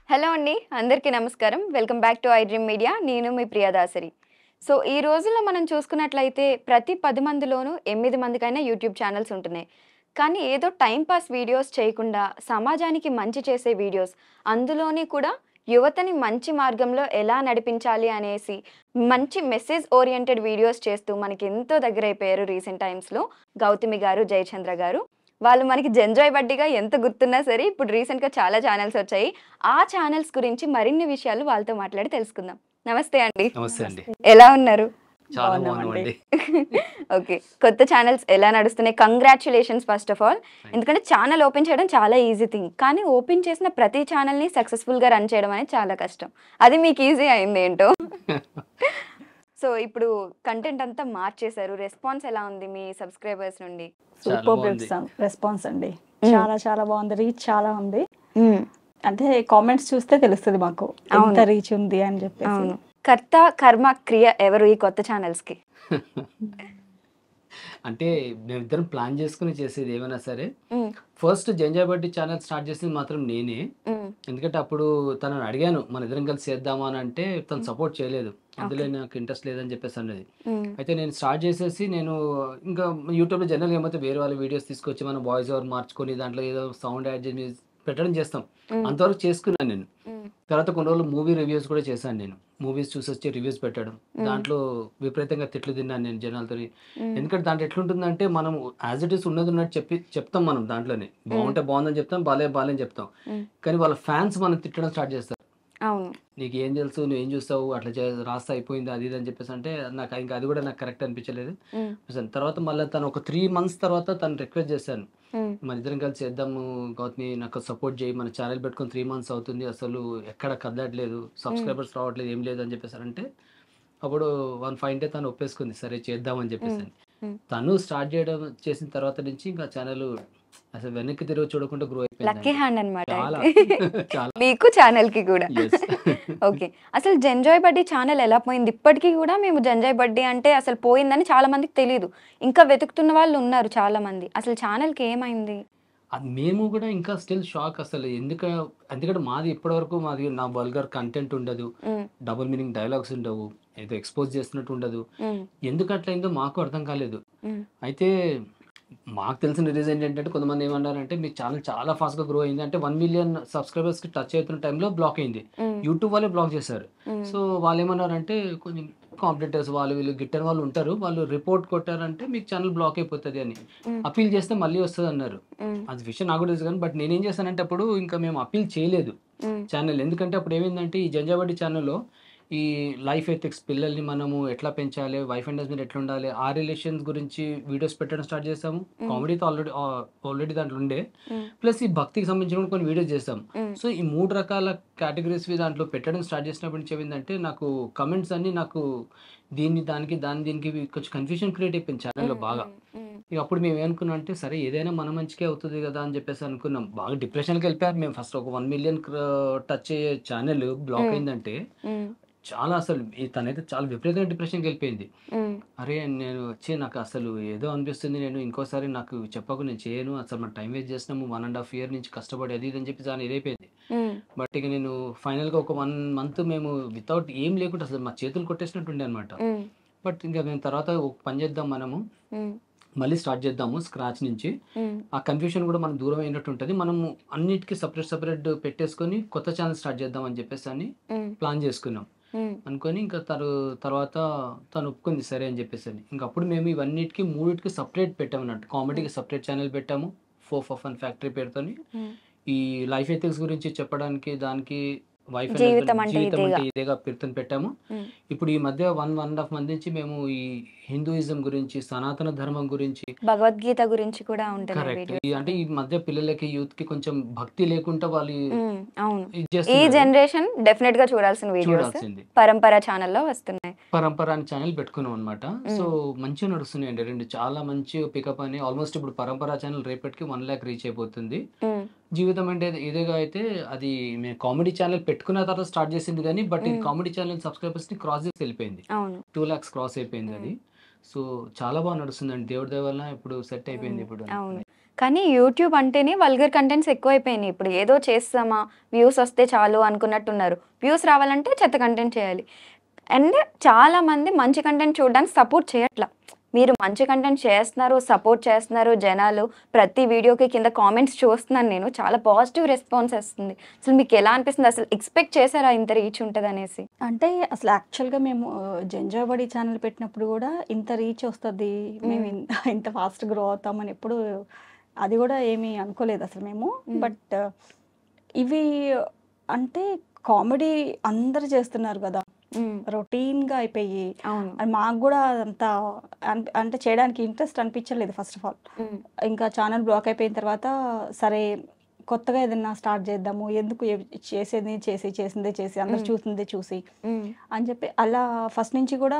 Hello అండి. అందరికీ నమస్కారం. Welcome back to I dream media. నేను మీ ప్రియదాసరి. సో, ఈ రోజుల్లో మనం చూసుకున్నట్లయితే ప్రతి 10 మందిలోనూ 8 మందికైనా యూట్యూబ్ ఛానెల్స్ ఉంటున్నాయి. కానీ ఏదో టైమ్ పాస్ వీడియోస్ చేయకుండా సమాజానికి మంచి చేసే వీడియోస్, అందులోని కూడా యువతని మంచి మార్గంలో ఎలా నడిపించాలి అనేసి మంచి మెసేజ్ ఓరియెంటెడ్ వీడియోస్ చేస్తూ మనకెంతో దగ్గరైపోయారు రీసెంట్ టైమ్స్‌లో గౌతమి గారు, జయచంద్ర గారు. వాళ్ళు మనకి 'జంజాయ్ బడ్డీ'గా ఎంత గుర్తున్నా సరే, ఇప్పుడు రీసెంట్‌గా చాలా ఛానెల్స్ వచ్చాయి. ఆ ఛానెల్స్ గురించి మరిన్ని విషయాలు వాళ్ళతో మాట్లాడి తెలుసుకుందాం. నమస్తే అండి. నమస్తే అండి. ఎలా ఉన్నారు? చాలా బాగున్నామండి. బాగున్నామండి. ఓకే. కొత్త ఛానెల్స్ ఎలా నడుస్తున్నాయి? Congratulations first of all. ఎందుకంటే ఛానెల్ ఓపెన్ చేయడం చాలా ఈజీ థింగ్. కానీ ఓపెన్ చేసిన ప్రతి ఛానెల్‌ని సక్సెస్‌ఫుల్‌గా రన్ చేయడం అనేది చాలా కష్టం. అది మీకు ఈజీ అయింది ఏంటో. సో, ఇప్పుడు కంటెంట్ అంతా మార్చేశారు. రెస్పాన్స్ ఎలా ఉంది మీ సబ్‌స్క్రైబర్స్ నుండి? చాలా సూపర్ బాగుంది. రెస్పాన్స్ అండి. మ్మ్. చాలా చాలా బాగుంది. రీచ్ చాలా ఉంది. అంటే కామెంట్స్ చూస్తే తెలుస్తుంది మాకు ఎంత అవును. రీచ్ ఉంది అని చెప్పేసి. అవును. కర్త, కర్మ, క్రియ ఎవరు ఈ కొత్త ఛానెల్స్‌కి? అంటే మేమిద్దరం ప్లాన్ చేసుకుని చేసేది ఏమైనా సరే హ్మ్. ఫస్ట్ జంజాయ్ బడ్డీ ఛానల్ స్టార్ట్ చేసింది మాత్రం నేనే. హ్మ్. ఎందుకంటే అప్పుడు తనని అడిగాను మన ఇద్దరం కలిసి చేద్దామా అని, అంటే తను సపోర్ట్ చేయలేదు. అందులో ఓకే. నాకు ఇంట్రెస్ట్ లేదని చెప్పేసి అన్నది. హ్మ్. అయితే నేను స్టార్ట్ చేసేసి నేను ఇంకా యూట్యూబ్లో జనరల్గా ఏమైతే వేరే వాళ్ళ వీడియోస్ తీసుకొచ్చి మనం వాయిస్ ఓవర్ మార్చుకొని దాంట్లో ఏదో సౌండ్ యాడ్ చేసి పెట్టడం చేస్తాం. హ్మ్. అంతవరకు చేసుకున్నాను నేను. హ్మ్. తర్వాత కొన్ని రోజులు మూవీ రివ్యూస్ కూడా చేశాను నేను. మూవీస్ చూసి వచ్చి రివ్యూస్ పెట్టడం. దాంట్లో విపరీతంగా తిట్లు తిన్నాను నేను జనాలతోని. హ్మ్. ఎందుకంటే దాంట్లో ఎట్లుంటుందంటే మనం యాజ్ ఇట్ ఈస్ ఉన్నది ఉన్నట్టు చెప్తాం మనం దాంట్లోనే. బాగుంటే బాగుందని చెప్తాం, బాలేని చెప్తాం. హ్మ్. కానీ వాళ్ళ ఫ్యాన్స్ మనం తిట్టడం స్టార్ట్ చేస్తారు. అవును. నీకు ఏం తెలుసు, నువ్వు ఏం చూస్తావు, అట్లా రాస్తే అయిపోయింది అది ఇది అని చెప్పేసి అంటే నాకు ఇంకా అది కూడా నాకు కరెక్ట్ అనిపించలేదు. హ్మ్. అసలు తర్వాత మళ్ళీ తను ఒక 3 months తర్వాత తను రిక్వెస్ట్ చేశాను, హ్మ్. మన ఇద్దరం కలిసి చేద్దాము గౌతమి, నాకు సపోర్ట్ చేయి, మన ఛానల్ పెట్టుకొని 3 months అవుతుంది, అసలు ఎక్కడ కదలట్లేదు, సబ్స్క్రైబర్స్ రావట్లేదు, ఏం లేదు అని చెప్పేసి అంటే అప్పుడు వన్ ఫైన్ డే తను ఒప్పేసుకుంది, సరే చేద్దామని చెప్పేసి అని. హ్మ్. తను స్టార్ట్ చేసిన తర్వాత నుంచి ఇంకా ఛానల్ అసలు వెనక్కి తిరిగి చూడకుండా గ్రో లక్కీ అయిపోయింది. హ్యాండ్ అన్నమాట చాలా అయితే. చాలా మీకు ఛానెల్‌కి కూడా. ఎస్. ఓకే. అసలు 'జంజాయ్ బడ్డీ' ఛానెల్ ఎలా పోయింది? ఇప్పటికి కూడా మేము 'జంజాయ్ బడ్డీ' అంటే అసలు పోయిందని చాలా మందికి తెలీదు. ఇంకా వెతుకుతున్న వాళ్ళు ఉన్నారు చాలా మంది. అసలు ఛానెల్‌కి ఏమైంది? అది మేము కూడా ఇంకా స్టిల్ షాక్ అసలు ఎందుకంటే మాది ఇప్పటివరకు నా వల్గర్ కంటెంట్ ఉండదు, హ్మ్. డబుల్ మీనింగ్ డైలాగ్స్ ఉండవు, ఏదో ఎక్స్పోజ్ చేస్తున్నట్టు ఉండదు. హ్మ్. ఎందుకు అట్లయిందో మాకు అర్థం కాలేదు. హ్మ్. అయితే మాకు తెలిసిన రీజన్ ఏంటంటే కొంతమంది ఏమన్నారంటే మీ ఛానల్ చాలా ఫాస్ట్గా గ్రో అయింది, అంటే 1 million సబ్స్క్రైబర్స్కి టచ్ అవుతున్న టైంలో బ్లాక్ అయింది. హ్మ్. యూట్యూబ్ వాళ్ళే బ్లాక్ చేశారు. హ్మ్. సో వాళ్ళు ఏమన్నారంటే కొంచెం కాంపిటేటర్స్ వాళ్ళు వీళ్ళు గిట్టని వాళ్ళు ఉంటారు, వాళ్ళు రిపోర్ట్ కొట్టారంటే మీకు ఛానల్ బ్లాక్ అయిపోతుంది అని. హ్మ్. అప్పీల్ చేస్తే మళ్ళీ వస్తుంది అన్నారు. హ్మ్. అది విషయం నాకు కూడా తెలుసు కానీ బట్ నేనేం చేశానంటే అప్పుడు ఇంకా మేము అప్పీల్ చేయలేదు హ్మ్. ఛానల్. ఎందుకంటే అప్పుడు ఏమైందంటే ఈ జంజాయ్ బడ్డీ ఛానల్లో ఈ లైఫ్ ఎథిక్స్, పిల్లల్ని మనము ఎట్లా పెంచాలి, వైఫ్ అండ్ హస్బెండ్ ఎట్లా ఉండాలి, ఆ రిలేషన్స్ గురించి వీడియోస్ పెట్టడం స్టార్ట్ చేసాము. కామెడీతో ఆల్రెడీ దాంట్లో ఉండే, హ్మ్. ప్లస్ ఈ భక్తికి సంబంధించిన కూడా కొన్ని వీడియోస్ చేస్తాం. హ్మ్. సో ఈ 3 రకాల కేటగిరీస్ దాంట్లో పెట్టడం స్టార్ట్ చేసినప్పటి నుంచి ఏమైందంటే నాకు కమెంట్స్ అన్ని నాకు దానికి దీనికి కొంచెం కన్ఫ్యూజన్ క్రియేట్ అయిపోయింది ఛానల్లో బాగా. హ్మ్. ఇక అప్పుడు మేము ఏమనుకున్నాం అంటే సరే ఏదైనా మన మంచికే అవుతుంది కదా అని చెప్పేసి అనుకున్నాం. బాగా డిప్రెషన్కి వెళ్ళిపోయారు మేము. ఫస్ట్ ఒక 1 million టచ్ అయ్యే ఛానల్ బ్లాక్ అయిందంటే హ్మ్. చాలా అసలు తనైతే చాలా విపరీతంగా డిప్రెషన్కి వెళ్ళిపోయింది. హ్మ్. అరే నేను వచ్చి నాకు అసలు ఏదో అనిపిస్తుంది, నేను ఇంకోసారి నాకు చెప్పకు, నేను చేయను, అసలు మన టైం వేస్ట్ చేసినాము, 1.5 year నుంచి కష్టపడి అది ఇది అని చెప్పి దాని ఇదైపోయింది. హ్మ్. బట్ ఇక నేను ఫైనల్గా ఒక 1 month మేము వితౌట్ ఏం లేకుండా అసలు మా చేతులు కొట్టేసినట్టు ఉండే అనమాట. హ్మ్. బట్ ఇంకా మేము తర్వాత ఒక పని చేద్దాం, మనము హ్మ్. మళ్ళీ స్టార్ట్ చేద్దాము స్క్రాచ్ నుంచి. హ్మ్. ఆ కన్ఫ్యూషన్ కూడా మనం దూరం అయినట్టు ఉంటుంది, మనము అన్నిటికీ సపరేట్ పెట్టేసుకొని కొత్త ఛానల్ స్టార్ట్ చేద్దాం అని చెప్పేసి అని హ్మ్. ప్లాన్ చేసుకున్నాం. హ్మ్. అనుకొని ఇంకా తర్వాత తను ఒప్పుకుంది సరే అని చెప్పేసి అని. ఇంక అప్పుడు మేము ఇవన్నిటికి మూడిటికి సపరేట్ పెట్టామన్నట్టు. కామెడీకి సపరేట్ ఛానల్ పెట్టాము, 4 for Fun ఫ్యాక్టరీ పేరుతోని. హ్మ్. ఈ లైఫ్ ఎథిక్స్ గురించి చెప్పడానికి దానికి వైఫ్ అండ్ జీవితం హస్బెండ్ అంటే జీవితం ఇదేగా. అంటే ఇదేగా పేరుతో పెట్టాము. హ్మ్. ఇప్పుడు ఈ మధ్య 1.5 month నుంచి మేము ఈ హిందూయిజం గురించి, సనాతన ధర్మం గురించి, భగవద్గీత గురించి కూడా ఉంటున్నాయి కరెక్ట్, వీడియోస్. అంటే ఈ మధ్య పిల్లలకి యూత్కి కొంచెం భక్తి లేకుండా వాళ్ళు హ్మ్. అవును. ఇది ఈ చేస్తున్నారు. జనరేషన్ డెఫినెట్‌గా చూడాల్సిన వీడియోస్ చూడాల్సింది పరంపర ఛానెల్‌లో వస్తున్నాయి. పరంపర అని ఛానల్ పెట్టుకున్నాం అనమాట. సో మంచిగా నడుస్తున్నాయండి రెండు, చాలా మంచి పికప్ అని. ఆల్మోస్ట్ ఇప్పుడు పరంపర ఛానల్ రేపటికి 1 lakh రీచ్ అయిపోతుంది. హ్మ్. జీవితం అంటే ఇదేగా అయితే అది మేము కామెడీ ఛానల్ పెట్టుకున్న తర్వాత స్టార్ట్ చేసింది కానీ బట్ ఇది కామెడీ ఛానల్ సబ్స్క్రైబర్స్ని క్రాస్ చేసి వెళ్ళిపోయింది. అవును. 2 lakhs క్రాస్ అయిపోయింది అది. సో చాలా బాగా నడుస్తుందండి, దేవుడి దయ వల్ల ఇప్పుడు సెట్ అయిపోయింది ఇప్పుడు. అవును. కానీ యూట్యూబ్ అంటేనే వల్గర్ కంటెంట్స్ ఎక్కువైపోయినాయి. ఇప్పుడు ఏదో చేస్తామా, వ్యూస్ వస్తే చాలు అనుకున్నట్టున్నారు. వ్యూస్ రావాలంటే చెత్త కంటెంట్ చేయాలి. అండ్ చాలామంది మంచి కంటెంట్ చూడడానికి సపోర్ట్ చేయట్లా. మీరు మంచి కంటెంట్ చేస్తున్నారు, సపోర్ట్ చేస్తున్నారు జనాలు. ప్రతి వీడియోకి కింద కామెంట్స్ చూస్తున్నాను నేను. చాలా పాజిటివ్ రెస్పాన్స్ వస్తుంది. అసలు మీకు ఎలా అనిపిస్తుంది? అసలు ఎక్స్‌పెక్ట్ చేసారా ఇంత రీచ్ ఉంటదనేసి? అంటే అసలు యాక్చువల్‌గా మేము జంజాబడి ఛానల్ పెట్టినప్పుడు గూడా ఇంత రీచ్ వస్తది. మేము హ్మ్. ఇంత ఫాస్ట్ గ్రో అవుతామని ఎప్పుడు అది గూడా ఏమీ అనుకోలేదు అసలు మేము. హ్మ్. బట్ ఇవి అంటే కామెడీ అందరూ చేస్తున్నారు గదా! హ్మ్. రొటీన్‌గా అయిపోయి అవును. అది మాకు గూడా అంత అంటే చేయడానికి ఇంట్రెస్ట్ అనిపించలేదు ఫస్ట్ ఆఫ్ ఆల్. హ్మ్. ఇంకా ఛానల్ బ్లాక్ అయిపోయిన తర్వాత సరే కొత్తగా ఏదన్నా స్టార్ట్ చేద్దాము. ఎందుకు చేసేది చేసి, చేసిందే చేసి, అందరూ హ్మ్. చూసిందే చూసి హ్మ్. అని చెప్పి అలా ఫస్ట్ నుంచి కూడా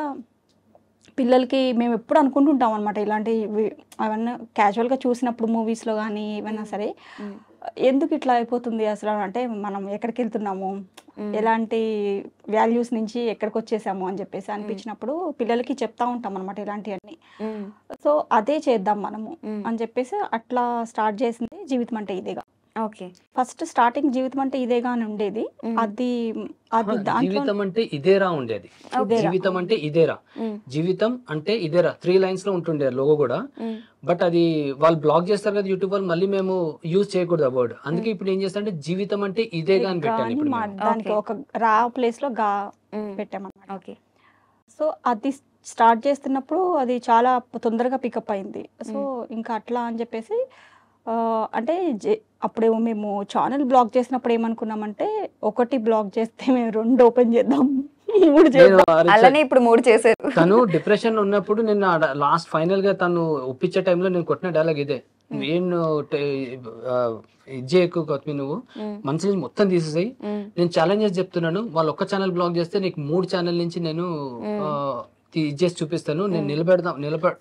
పిల్లలకి మేము ఎప్పుడు అనుకుంటుంటాం అనమాట. ఇలాంటివి అవన్నీ క్యాజువల్‌గా చూసినప్పుడు మూవీస్‌లో గానీ ఏవైనా హ్మ్. సరే హ్మ్. ఎందుకు ఇట్లా అయిపోతుంది అసలు అంటే మనం ఎక్కడికెళ్తున్నాము? హ్మ్. ఎలాంటి వాల్యూస్ నుంచి ఎక్కడికొచ్చేసాము అని చెప్పేసి హ్మ్. అనిపించినప్పుడు పిల్లలకి చెప్తా ఉంటాం అనమాట ఇలాంటియన్నీ. హ్మ్. సో, అదే చేద్దాం మనము హ్మ్. అని చెప్పేసి అట్లా స్టార్ట్ చేసింది జీవితం అంటే ఇదేగా. ఓకే. ఫస్ట్ స్టార్టింగ్ జీవితం అంటే ఇదేగా అని ఉండేది. హ్మ్. అది ఆహా, అది దాంట్లో జీవితం అంటే ఇదేరా ఉండేది. ఓకే. ఇదేరా. జీవితం అంటే ఇదేరా. హ్మ్. జీవితం అంటే ఇదేరా 3 లైన్స్ లో ఉంటుండే లోగో కూడా. హ్మ్. బట్ అది వాళ్ళు బ్లాక్ చేస్తారు కదా యూట్యూబ్ వాళ్ళు, మళ్ళీ మేము యూజ్ చేయకూడదు ఆ వర్డ్. అందుకే హ్మ్. ఇప్పుడు ఏం చేస్తా అంటే జీవితం అంటే ఇదేగా అని గా పెట్టాను అని ఇప్పుడు మేము. దానికి ఓకే. ఒక ప్లేస్‌లో హ్మ్. పెట్టామన్నమాట. ఓకే. సో, అది స్టార్ట్ చేస్తున్నప్పుడు అది చాలా తొందరగా పికప్ అయింది. సో, హ్మ్. ఇంకా అట్లా అని చెప్పేసి అంటే అప్పుడేమో మేము ఛానెల్ బ్లాక్ చేసినప్పుడు ఏమనుకున్నామంటే, ఒకటి బ్లాక్ చేస్తే మేము 2 ఓపెన్ చేద్దాం, 3 నేను చేద్దాం. అలానే ఇప్పుడు 3 చేశారు. తను డిప్రెషన్ లో ఉన్నప్పుడు నేను లాస్ట్ ఫైనల్ గా తను ఒప్పించే టైంలో నేను కొట్టిన డైలాగ్ ఇదే. హ్మ్. నేను ఇది చేయకు గౌతమి, నువ్వు హ్మ్. మనసు నుంచి మొత్తం తీసేసాయి. హ్మ్. నేను ఛాలెంజెస్ చెప్తున్నాను, వాళ్ళు ఒక్క ఛానల్ బ్లాక్ చేస్తే నీకు 3 ఛానల్ నుంచి నేను హ్మ్. ఇది చేసి చూపిస్తాను. నేను హ్మ్.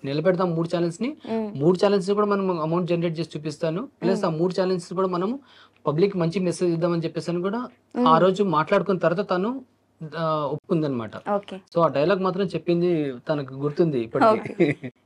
నిలబెడదాం 3 ఛానల్స్ ని. హ్మ్. 3 ఛానల్స్ కూడా మనం అమౌంట్ జనరేట్ చేసి చూపిస్తాను. ప్లస్ హ్మ్. ఆ 3 ఛానల్స్ కూడా మనం పబ్లిక్ మంచి మెసేజ్ ఇద్దామని చెప్పేసి కూడా ఆ హ్మ్. రోజు మాట్లాడుకున్న తర్వాత తను ఒప్పుకుందనమాట. ఓకే. సో ఆ డైలాగ్ మాత్రం చెప్పింది తనకు గుర్తుంది ఓకే. ఇప్పటికి.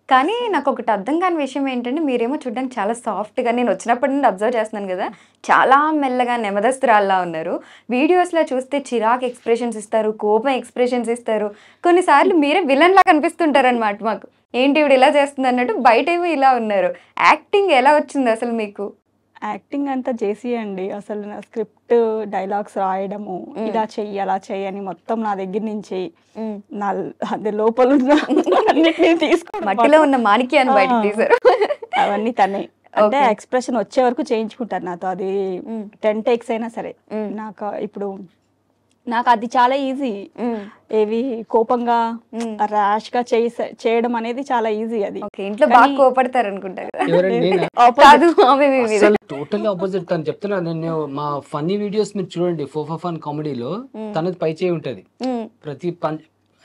కానీ నాకొకటి అర్థం కాని విషయం ఏంటంటే, మీరేమో చూడ్డానికి చాలా సాఫ్ట్‌గా నేను వచ్చినప్పటి నుండి అబ్జర్వ్ చేస్తున్నాను గదా! చాలా మెల్లగా నెమదస్తురాల్లా ఉన్నారు. వీడియోస్‌లో చూస్తే చిరాకు ఎక్స్‌ప్రెషన్స్ ఇస్తారు, కోపం ఎక్స్‌ప్రెషన్స్ ఇస్తారు. కొన్నిసార్లు మీరే విలన్‌లా కనిపిస్తుంటారనమాట మాకు. ఏంటి ఈవిడ ఇలా చేస్తుందన్నట్టు, బయటేమో ఇలా ఉన్నారు. యాక్టింగ్ ఎలా వచ్చింది అసలు మీకు? యాక్టింగ్ అంతా జేసీ అండి. అసలు నా స్క్రిప్ట్, డైలాగ్స్ రాయడము, హ్మ్. ఇలా చెయ్యి, అలా చెయ్యి అని మొత్తం నా దగ్గర నుంచి హ్మ్. నా అదే లోపలున్న అన్నిటిని తీసుకోవడం మట్టిలో మాత్రం ఉన్న మాణిక్యాన్ని బయటికి ఆ! తీశారు. అవన్నీ తనే. అంటే ఓకే. ఎక్స్‌ప్రెషన్ వచ్చే వరకు చేయించుకుంటారు నాతో. అది హ్మ్. 10 టేక్స్ అయినా సరే. హ్మ్. ఇప్పుడు నాకది చాలా ఈజీ. హ్మ్. ఏవి కోపంగా, హ్మ్. ర్యాష్‌గా చేయడం అనేది చాలా ఈజీ అది. ఓకే. ఇంట్లో బాగా కానీ కోపడతారనుకుంటా కదా! ఎవరండి లేదు నేనా? కాదు ఆపోజిట్. ఆమె మీ మీద. అస్సలు టోటల్లీ ఆపోజిట్. తను చెప్తున్నా, నేను మా ఫన్నీ వీడియోస్ మీరు చూడండి 4 ఫర్ ఫన్ కామెడీలో హ్మ్. తనది పై చేయి ఉంటది. హ్మ్. ప్రతి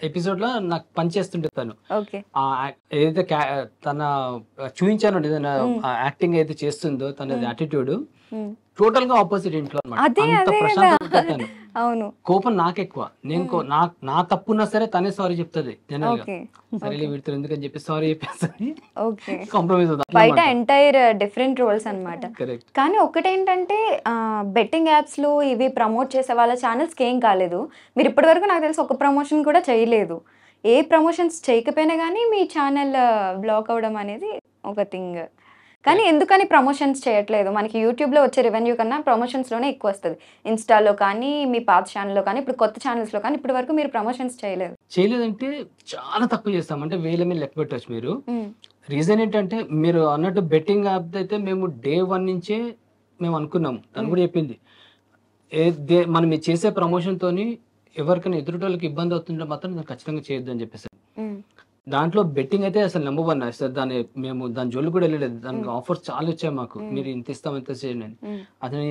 ఎపిసోడ్ లో నాకు పని చేస్తుంటది తను. ఓకే. ఏదైతే తన చూయించాను ఏదైనా హ్మ్. యాక్టింగ్ అయితే చేస్తుందో తనది హ్మ్. యాటిట్యూడ్ హ్మ్. టోటల్ గా ఆపోజిట్ ఇంట్లో అనమాట. అదే అంత అదే కదా! ప్రశాంతంగా ఉంటది తను. అవును. కోపం నాకెక్కువ. నేను హ్మ్. నా తప్పున్నా సరే తనే సారీ చెప్తది జనరల్ గా. ఓకే. సరేలే ఓకే. వీడితో ఎందుకని చెప్పి సారీ చెప్పేసి ఓకే. కాంప్రమైజ్ అవుతుంది బయట అన్నమాట. ఎంటైర్ డిఫరెంట్ రోల్స్ అన్నమాట. కరెక్ట్. కానీ ఒకటేంటంటే బెట్టింగ్ యాప్స్‌లో ఇవి ప్రమోట్ చేసే వాళ్ళ ఛానెల్స్‌కి ఏం కాలేదు. మీరు ఇప్పటి వరకు నాకు తెలిసి ఒక ప్రమోషన్ కూడా చేయలేదు. ఏ ప్రమోషన్స్ చేయకపోయినా గానీ మీ ఛానెల్ బ్లాక్ అవ్వడం అనేది ఒక థింగ్. కానీ ఎందుకని ప్రమోషన్స్ చేయట్లేదు? మనకి యూట్యూబ్‌లో వచ్చే రెవెన్యూ కన్నా ప్రమోషన్స్‌లోనే ఎక్కువొస్తది. ఇన్‌స్టాలో కానీ, మీ పాత ఛానెల్‌లో కానీ, ఇప్పుడు కొత్త ఛానెల్స్‌లో కానీ ఇప్పటి వరకు మీరు ప్రమోషన్స్ చేయలేదు. చేయలేదంటే చాలా తక్కువ చేస్తాం. అంటే వేల మీద లెక్క పెట్టొచ్చు మీరు. హ్మ్. రీజన్ ఏంటంటే మీరు అన్నట్టు బెట్టింగ్ యాప్ అయితే మేము డే 1 నుంచే మేము అనుకున్నాం. తను హ్మ్. కూడా చెప్పింది. మనం ఇది చేసే ప్రమోషన్‌తోని ఎవరికైనా ఎదురుటోళ్ళకి ఇబ్బంది అవుతుంటే మాత్రం దాన్ని ఖచ్చితంగా చేయొద్దు అని చెప్పేసి. హ్మ్. దాంట్లో బెట్టింగ్ అయితే అసలు నంబర్ 1. అసలు మేము దాని జోలికి కూడా వెళ్ళలేదు. దానికి హ్మ్. ఆఫర్స్ చాలా వచ్చాయి మాకు. హ్మ్. మీరు ఇంత ఇస్తాం, ఇంత చేయండి అని. హ్మ్. అతని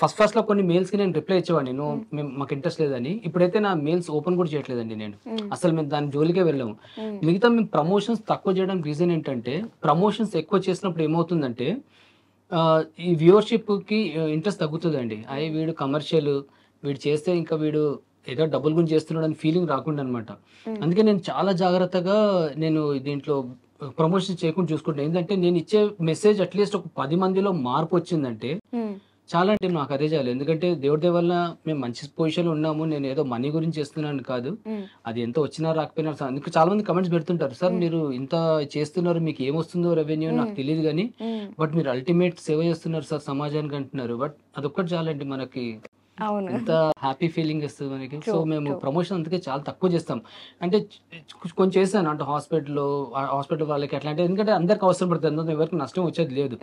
ఫస్ట్‌లో కొన్ని మెయిల్స్‌కి నేను రిప్లై ఇచ్చేవాడిని. హ్మ్. మాకు ఇంట్రెస్ట్ లేదని. ఇప్పుడైతే నా మెయిల్స్ ఓపెన్ కూడా చేయట్లేదండి నేను. హ్మ్. అసలు మేము దాని జోలికే వెళ్ళాము. హ్మ్. మిగతా మేము ప్రమోషన్స్ తక్కువ చేయడానికి రీజన్ ఏంటంటే, ప్రమోషన్స్ ఎక్కువ చేసినప్పుడు ఏమవుతుందంటే ఈ వ్యూవర్‌షిప్‌కి ఇంట్రెస్ట్ తగ్గుతదండి. హ్మ్. వీడు కమర్షియల్, వీడు చేస్తే ఇంకా వీడు ఏదో డబ్బుల గురించి చేస్తున్నాడని ఫీలింగ్ రాకుండనమాట. హ్మ్. అందుకే నేను చాలా జాగ్రత్తగా నేను దీంట్లో ప్రమోషన్ చేయకుండా చూసుకుంటాను. ఏంటంటే నేను ఇచ్చే మెసేజ్ అట్లీస్ట్ ఒక 10 మందిలో మార్పు వచ్చిందంటే చాలా అంటే నాకు అదే చాలు. ఎందుకంటే దేవుడి దయ వల్ల మేము మంచి పొజిషన్‌లో ఉన్నాము. నేను ఏదో మనీ గురించి చేస్తున్నాను కాదు. అది ఎంత వచ్చినా రాకపోయినా అందుకు చాలా మంది కమెంట్స్ పెడుతుంటారు. సార్ మీరు ఇంత చేస్తున్నారు, మీకు ఏమొస్తుందో రెవెన్యూ నాకు తెలీదు గానీ, బట్ మీరు అల్టిమేట్ సేవ చేస్తున్నారు సార్ సమాజానికి అంటున్నారు. బట్ అదొక్కటి చాలండి మనకి. అవును. ఎంత హ్యాపీ ఫీలింగ్ ఇస్తది మనకి. సో ట్రూ, మేము ట్రూ. ప్రమోషన్ అందుకే చాలా తక్కువ చేస్తాం. అంటే కొంచెం చేశాను. అంటే హాస్పిటల్ వాళ్ళకి అట్లా అంటే ఎందుకంటే అందరికి అవసరం పడుతుంది. అందులో ఎవరికి నష్టం వచ్చేది లేదు.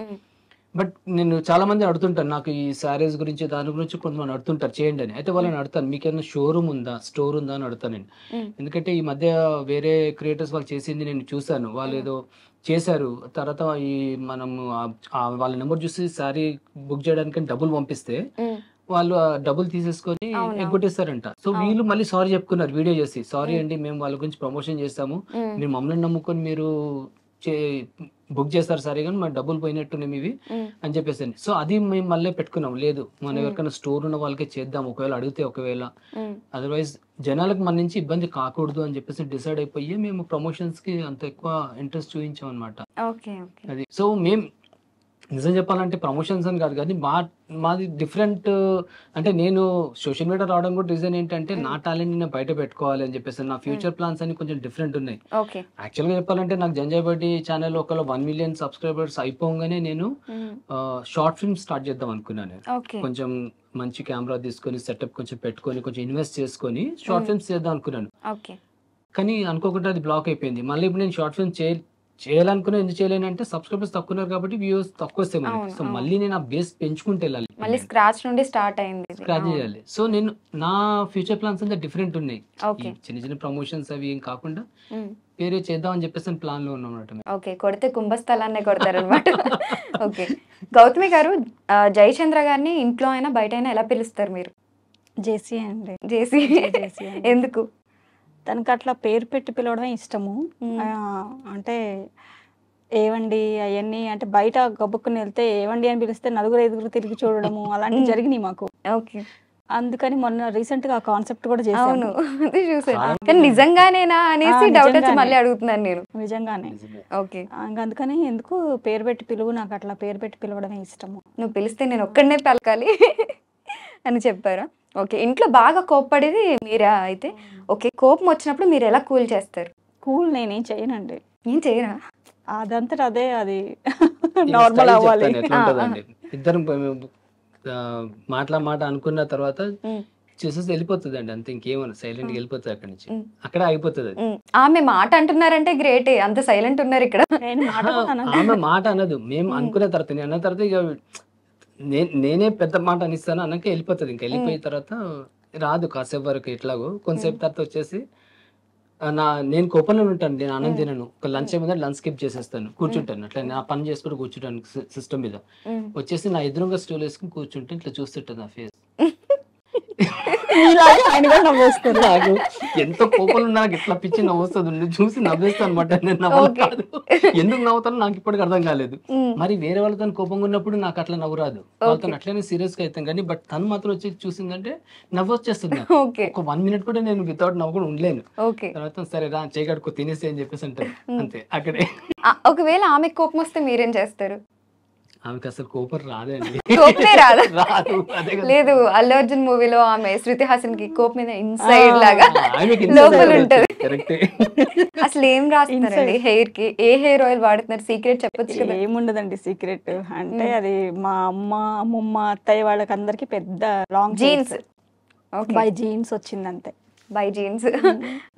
బట్ నేను చాలా మంది అడుగుతుంటాను. నాకు ఈ శారీస్ గురించి దాని గురించి కొంతమంది అడుగుతుంటారు చేయండి అని. అయితే వాళ్ళని అడుగుతాను మీకేమైనా షోరూమ్ ఉందా, స్టోర్ ఉందా అని అడుగుతాను నేను. ఎందుకంటే ఈ మధ్య వేరే క్రియేటర్స్ వాళ్ళు చేసింది నేను చూసాను. వాళ్ళు ఏదో చేశారు. తర్వాత ఈ మనము వాళ్ళ నెంబర్ చూసి శారీ బుక్ చేయడానికి డబ్బులు పంపిస్తే వాళ్ళు ఆ డబ్బులు తీసేసుకొని అవునా? ఎగ్గొట్టేస్తారంట. సో వీళ్ళు మళ్ళీ సారీ చెప్పుకున్నారు వీడియో చేసి. సారీ అండి మేము వాళ్ళ గురించి ప్రమోషన్ చేస్తాము. మీరు మమ్మల్ని నమ్ముకొని మీరు బుక్ చేస్తారు సరే కానీ మన డబ్బులు పోయినట్టున్నాయి ఇవి అని చెప్పేసి. సో అది మేము మళ్ళీ పెట్టుకున్నాం. లేదు మనం ఎవరికైనా స్టోర్ ఉన్న వాళ్ళకే చేద్దాం ఒకవేళ అడిగితే, ఒకవేళ అదర్వైజ్ జనాలకు మన నుంచి ఇబ్బంది కాకూడదు అని చెప్పేసి డిసైడ్ అయిపోయి మేము ప్రమోషన్స్ కి అంత ఎక్కువ ఇంట్రెస్ట్ చూపించాం అనమాట. Okay, okay. అది సో మేము నిజం చెప్పాలంటే ప్రమోషన్స్ అని కాదు కానీ మాది డిఫరెంట్. అంటే నేను సోషల్ మీడియా రావడం కూడా రీజన్ ఏంటంటే నా టాలెంట్ నేను బయట పెట్టుకోవాలి అని చెప్పేసి. నా ఫ్యూచర్ ప్లాన్స్ అన్ని కొంచెం డిఫరెంట్ ఉన్నాయి. ఓకే. యాక్చువల్గా చెప్పాలంటే నాకు జంజాయ్ బడ్డీ ఛానల్ ఒకవేళ 1 మిలియన్ సబ్స్క్రైబర్స్ అయిపోగానే నేను షార్ట్ ఫిల్మ్ స్టార్ట్ చేద్దాం అనుకున్నాను. ఓకే. కొంచెం మంచి కెమెరా తీసుకొని సెటప్ కొంచెం పెట్టుకొని కొంచెం ఇన్వెస్ట్ చేసుకొని షార్ట్ ఫిల్మ్స్ చేద్దాం అనుకున్నాను. ఓకే. కానీ అనుకోకుండా అది బ్లాక్ అయిపోయింది. మళ్ళీ ఇప్పుడు నేను షార్ట్ ఫిల్మ్ చేయాలనుకున్నా ఎందుకు చేయలేనంటే సబ్స్క్రైబర్స్ తక్కువ ఉన్నారు కాబట్టి వ్యూస్ తక్కువ వస్తాయి మనకి. అవును, సో అవును. మళ్ళీ నేను ఆ బేస్ పెంచుకుంటూ వెళ్ళాలి. మళ్ళీ స్క్రాచ్ నుండి స్టార్ట్ అయింది ఇది. స్క్రాచ్ అవును. చేయాలి. సో నేను నా ఫ్యూచర్ ప్లాన్స్ అంతా డిఫరెంట్ ఉన్నాయి. ఓకే. ఈ చిన్న చిన్న ప్రమోషన్స్ అవి ఏం కాకుండా ఉమ్. వేరే చేద్దాం అని చెప్పేసి ప్లాన్ లో ఉన్నాం అన్నమాట. ఓకే, కొడితే కుంభస్థలాన్నే కొడతారనమాట. ఓకే. గౌతమి గారు, జయచంద్ర గారిని ఇంట్లో అయినా బయట అయినా ఎలా పిలుస్తారు మీరు? జేసీ అండి. జేసీ. జేసీ అండి. ఎందుకు? తనకు అట్లా పేరు పెట్టి పిలవడమే ఇష్టము. అంటే ఏవండి అవన్నీ అంటే బయట గబుక్కుని వెళ్తే ఏవండి అని పిలిస్తే నలుగురు ఐదుగురు తిరిగి చూడడము అలాంటివి జరిగినాయి మాకు. ఓకే. అందుకని మొన్న రీసెంట్ గా ఆ కాన్సెప్ట్ కూడా అవును, చేశాను. అది చూసాను. కానీ నిజంగానేనా అనేసి డౌట్ వచ్చి నిజంగానే. మళ్ళీ అడుగుతున్నాను నేను. నిజంగానే. ఓకే. ఇంకా అందుకని ఎందుకు పేరు పెట్టి పిలువు, నాకు అట్లా పేరు పెట్టి పిలవడమే ఇష్టము. నువ్వు పిలిస్తే నేను ఒక్కడనే పలకాలి అని చెప్పారా? ఓకే. ఇంట్లో బాగా కోప్పడేది మీరా అయితే? ఓకే. కోపం వచ్చినప్పుడు మీరు ఎలా కూల్ చేస్తారు? కూల్ నేనేం చేయనండి. ఏం చేయరా? అదంతా అదే అది నార్మల్ అవ్వాలి. ఎట్లా ఉంటదండి ఇద్దరం మాట అనుకున్న తర్వాత చూసేసి వెళ్ళిపోతుంది అండి. అంతే, ఇంకేమన్నా సైలెంట్ గా వెళ్ళిపోతుంది అక్కడి నుంచి. అక్కడ ఆగిపోతుంది అది. ఆమె మాట అంటున్నారంటే గ్రేటే, అంత సైలెంట్ ఉన్నారు ఇక్కడ. నేను మాట కూడా అనను. ఆమె మాట అనదు. మేము అనుకున్న తర్వాత నేను అన్న తర్వాత ఇక నేనే పెద్ద మాట అనిస్తాను అన్నాక వెళ్ళిపోతుంది. ఇంకా వెళ్ళిపోయిన తర్వాత రాదు కాసేపు వరకు. ఎట్లాగో కొంతసేపు తర్వాత వచ్చేసి నేను కోపంలో ఉంటాను. నేను అన్నం తినను. ఒక లంచ్ అయిపోతే లంచ్ స్కిప్ చేసేస్తాను, కూర్చుంటాను. అట్లా నా పని చేసుకుంటూ కూర్చుంటాను సిస్టమ్ మీద. వచ్చేసి నా ఎదురుగా స్టూల్ వేసుకుని కూర్చుంటే ఇట్లా చూస్తుంటాను నా ఫేస్. ఆయన కూడా నవ్వేస్తారు. నాకు ఎంత కోపంలో నాకు ఇట్లా పిచ్చి నవ్వుస్తుంది, చూసి నవ్వేస్తాను అనమాట. నేను నవ్వు కాదు, ఎందుకు నవ్వుతానో నాకు ఇప్పటికి అర్థం కాలేదు. మరి వేరే వాళ్ళతో కోపంగా ఉన్నప్పుడు నాకు అట్లా నవ్వు రాదు. వాళ్ళతో అట్లనే సీరియస్ గా అవుతాం. కానీ బట్ తను మాత్రం వచ్చి చూసిందంటే నవ్వు వచ్చేస్తుంది. ఒక 1 మినిట్ కూడా నేను వితౌట్ నవ్వు కూడా ఉండలేను. తర్వాత సరే రా చేయగడుకో తినేసి అని చెప్పేసి అంటారు. అంతే అక్కడే. ఒకవేళ ఆమె కోపం వస్తే మీరేం చేస్తారు? ఆమెకి అసలు కోపం రాదండి. కోపమే రాదు. రాదు. అదే కదా. లేదు, అల్లు అర్జున్ మూవీలో ఆమె శృతి హాసన్ కి కోపం మీద ఇన్సైడ్ లాగా లోపల ఉంటది. కరెక్టే. అసలు ఏం రాస్తున్నారండి హెయిర్ కి? ఏ హెయిర్ ఆయిల్ వాడుతున్నారు? సీక్రెట్ చెప్పొచ్చు కదా. ఏముండదండి సీక్రెట్. అంటే అది మా అమ్మమ్మ అత్తయ్య వాళ్ళకి అందరికి పెద్ద లాంగ్ జీన్స్. బై జీన్స్ వచ్చింది అంతే. By jeans.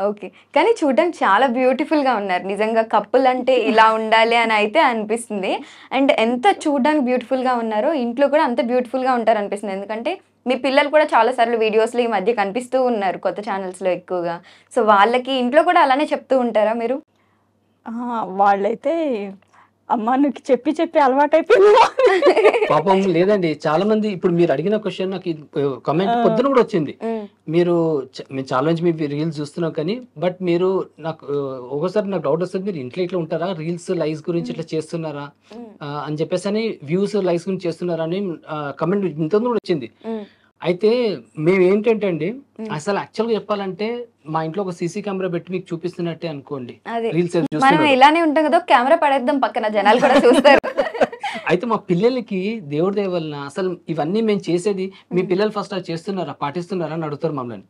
ఓకే. కానీ చూడడానికి చాలా బ్యూటిఫుల్ గా ఉన్నారు. నిజంగా కపుల్ అంటే ఇలా ఉండాలి అని అయితే అనిపిస్తుంది. అండ్ ఎంత చూడడానికి బ్యూటిఫుల్ గా ఉన్నారో ఇంట్లో కూడా అంత బ్యూటిఫుల్ గా ఉంటారు అనిపిస్తుంది. ఎందుకంటే మీ పిల్లలు కూడా చాలా సార్లు వీడియోస్ లో ఈ మధ్య కనిపిస్తూ ఉన్నారు కొత్త ఛానల్స్ లో ఎక్కువగా. సో వాళ్ళకి ఇంట్లో కూడా అలానే చెప్తూ ఉంటారా మీరు? వాళ్ళైతే అమ్మ నువ్వు చెప్పి చెప్పి అలవాటు అయిపోయింది. పాపం లేదండి, చాలా మంది ఇప్పుడు మీరు అడిగిన క్వశ్చన్ నాకు కమెంట్ పొద్దున కూడా వచ్చింది. మేము చాలా మంది మీ రీల్స్ చూస్తున్నాం కానీ బట్ మీరు నాకు ఒకసారి నాకు డౌట్ వస్తుంది, మీరు ఇంట్లో ఇట్లా ఉంటారా, రీల్స్ లైక్స్ గురించి ఇట్లా చేస్తున్నారా అని చెప్పేసి అని, వ్యూస్ లైక్స్ గురించి చేస్తున్నారా అని కమెంట్ ఇంత కూడా వచ్చింది. అయితే మేము ఏంటంటే అండి, అసలు యాక్చువల్గా చెప్పాలంటే మా ఇంట్లో ఒక సీసీ కెమెరా పెట్టి మీకు చూపిస్తున్నట్టే అనుకోండి, అదే రీల్స్ మనం చూస్తున్నారు. ఇలానే ఉంటాం కదా, కెమెరా పడేద్దాం పక్కన, జనాలు కూడా చూస్తారు. అయితే మా పిల్లలకి దేవుడి దయ వలన అసలు ఇవన్నీ మేము చేసేది, మీ పిల్లలు ఫస్ట్ అది చేస్తున్నారా, పాటిస్తున్నారా అని అడుగుతారు మమ్మల్ని.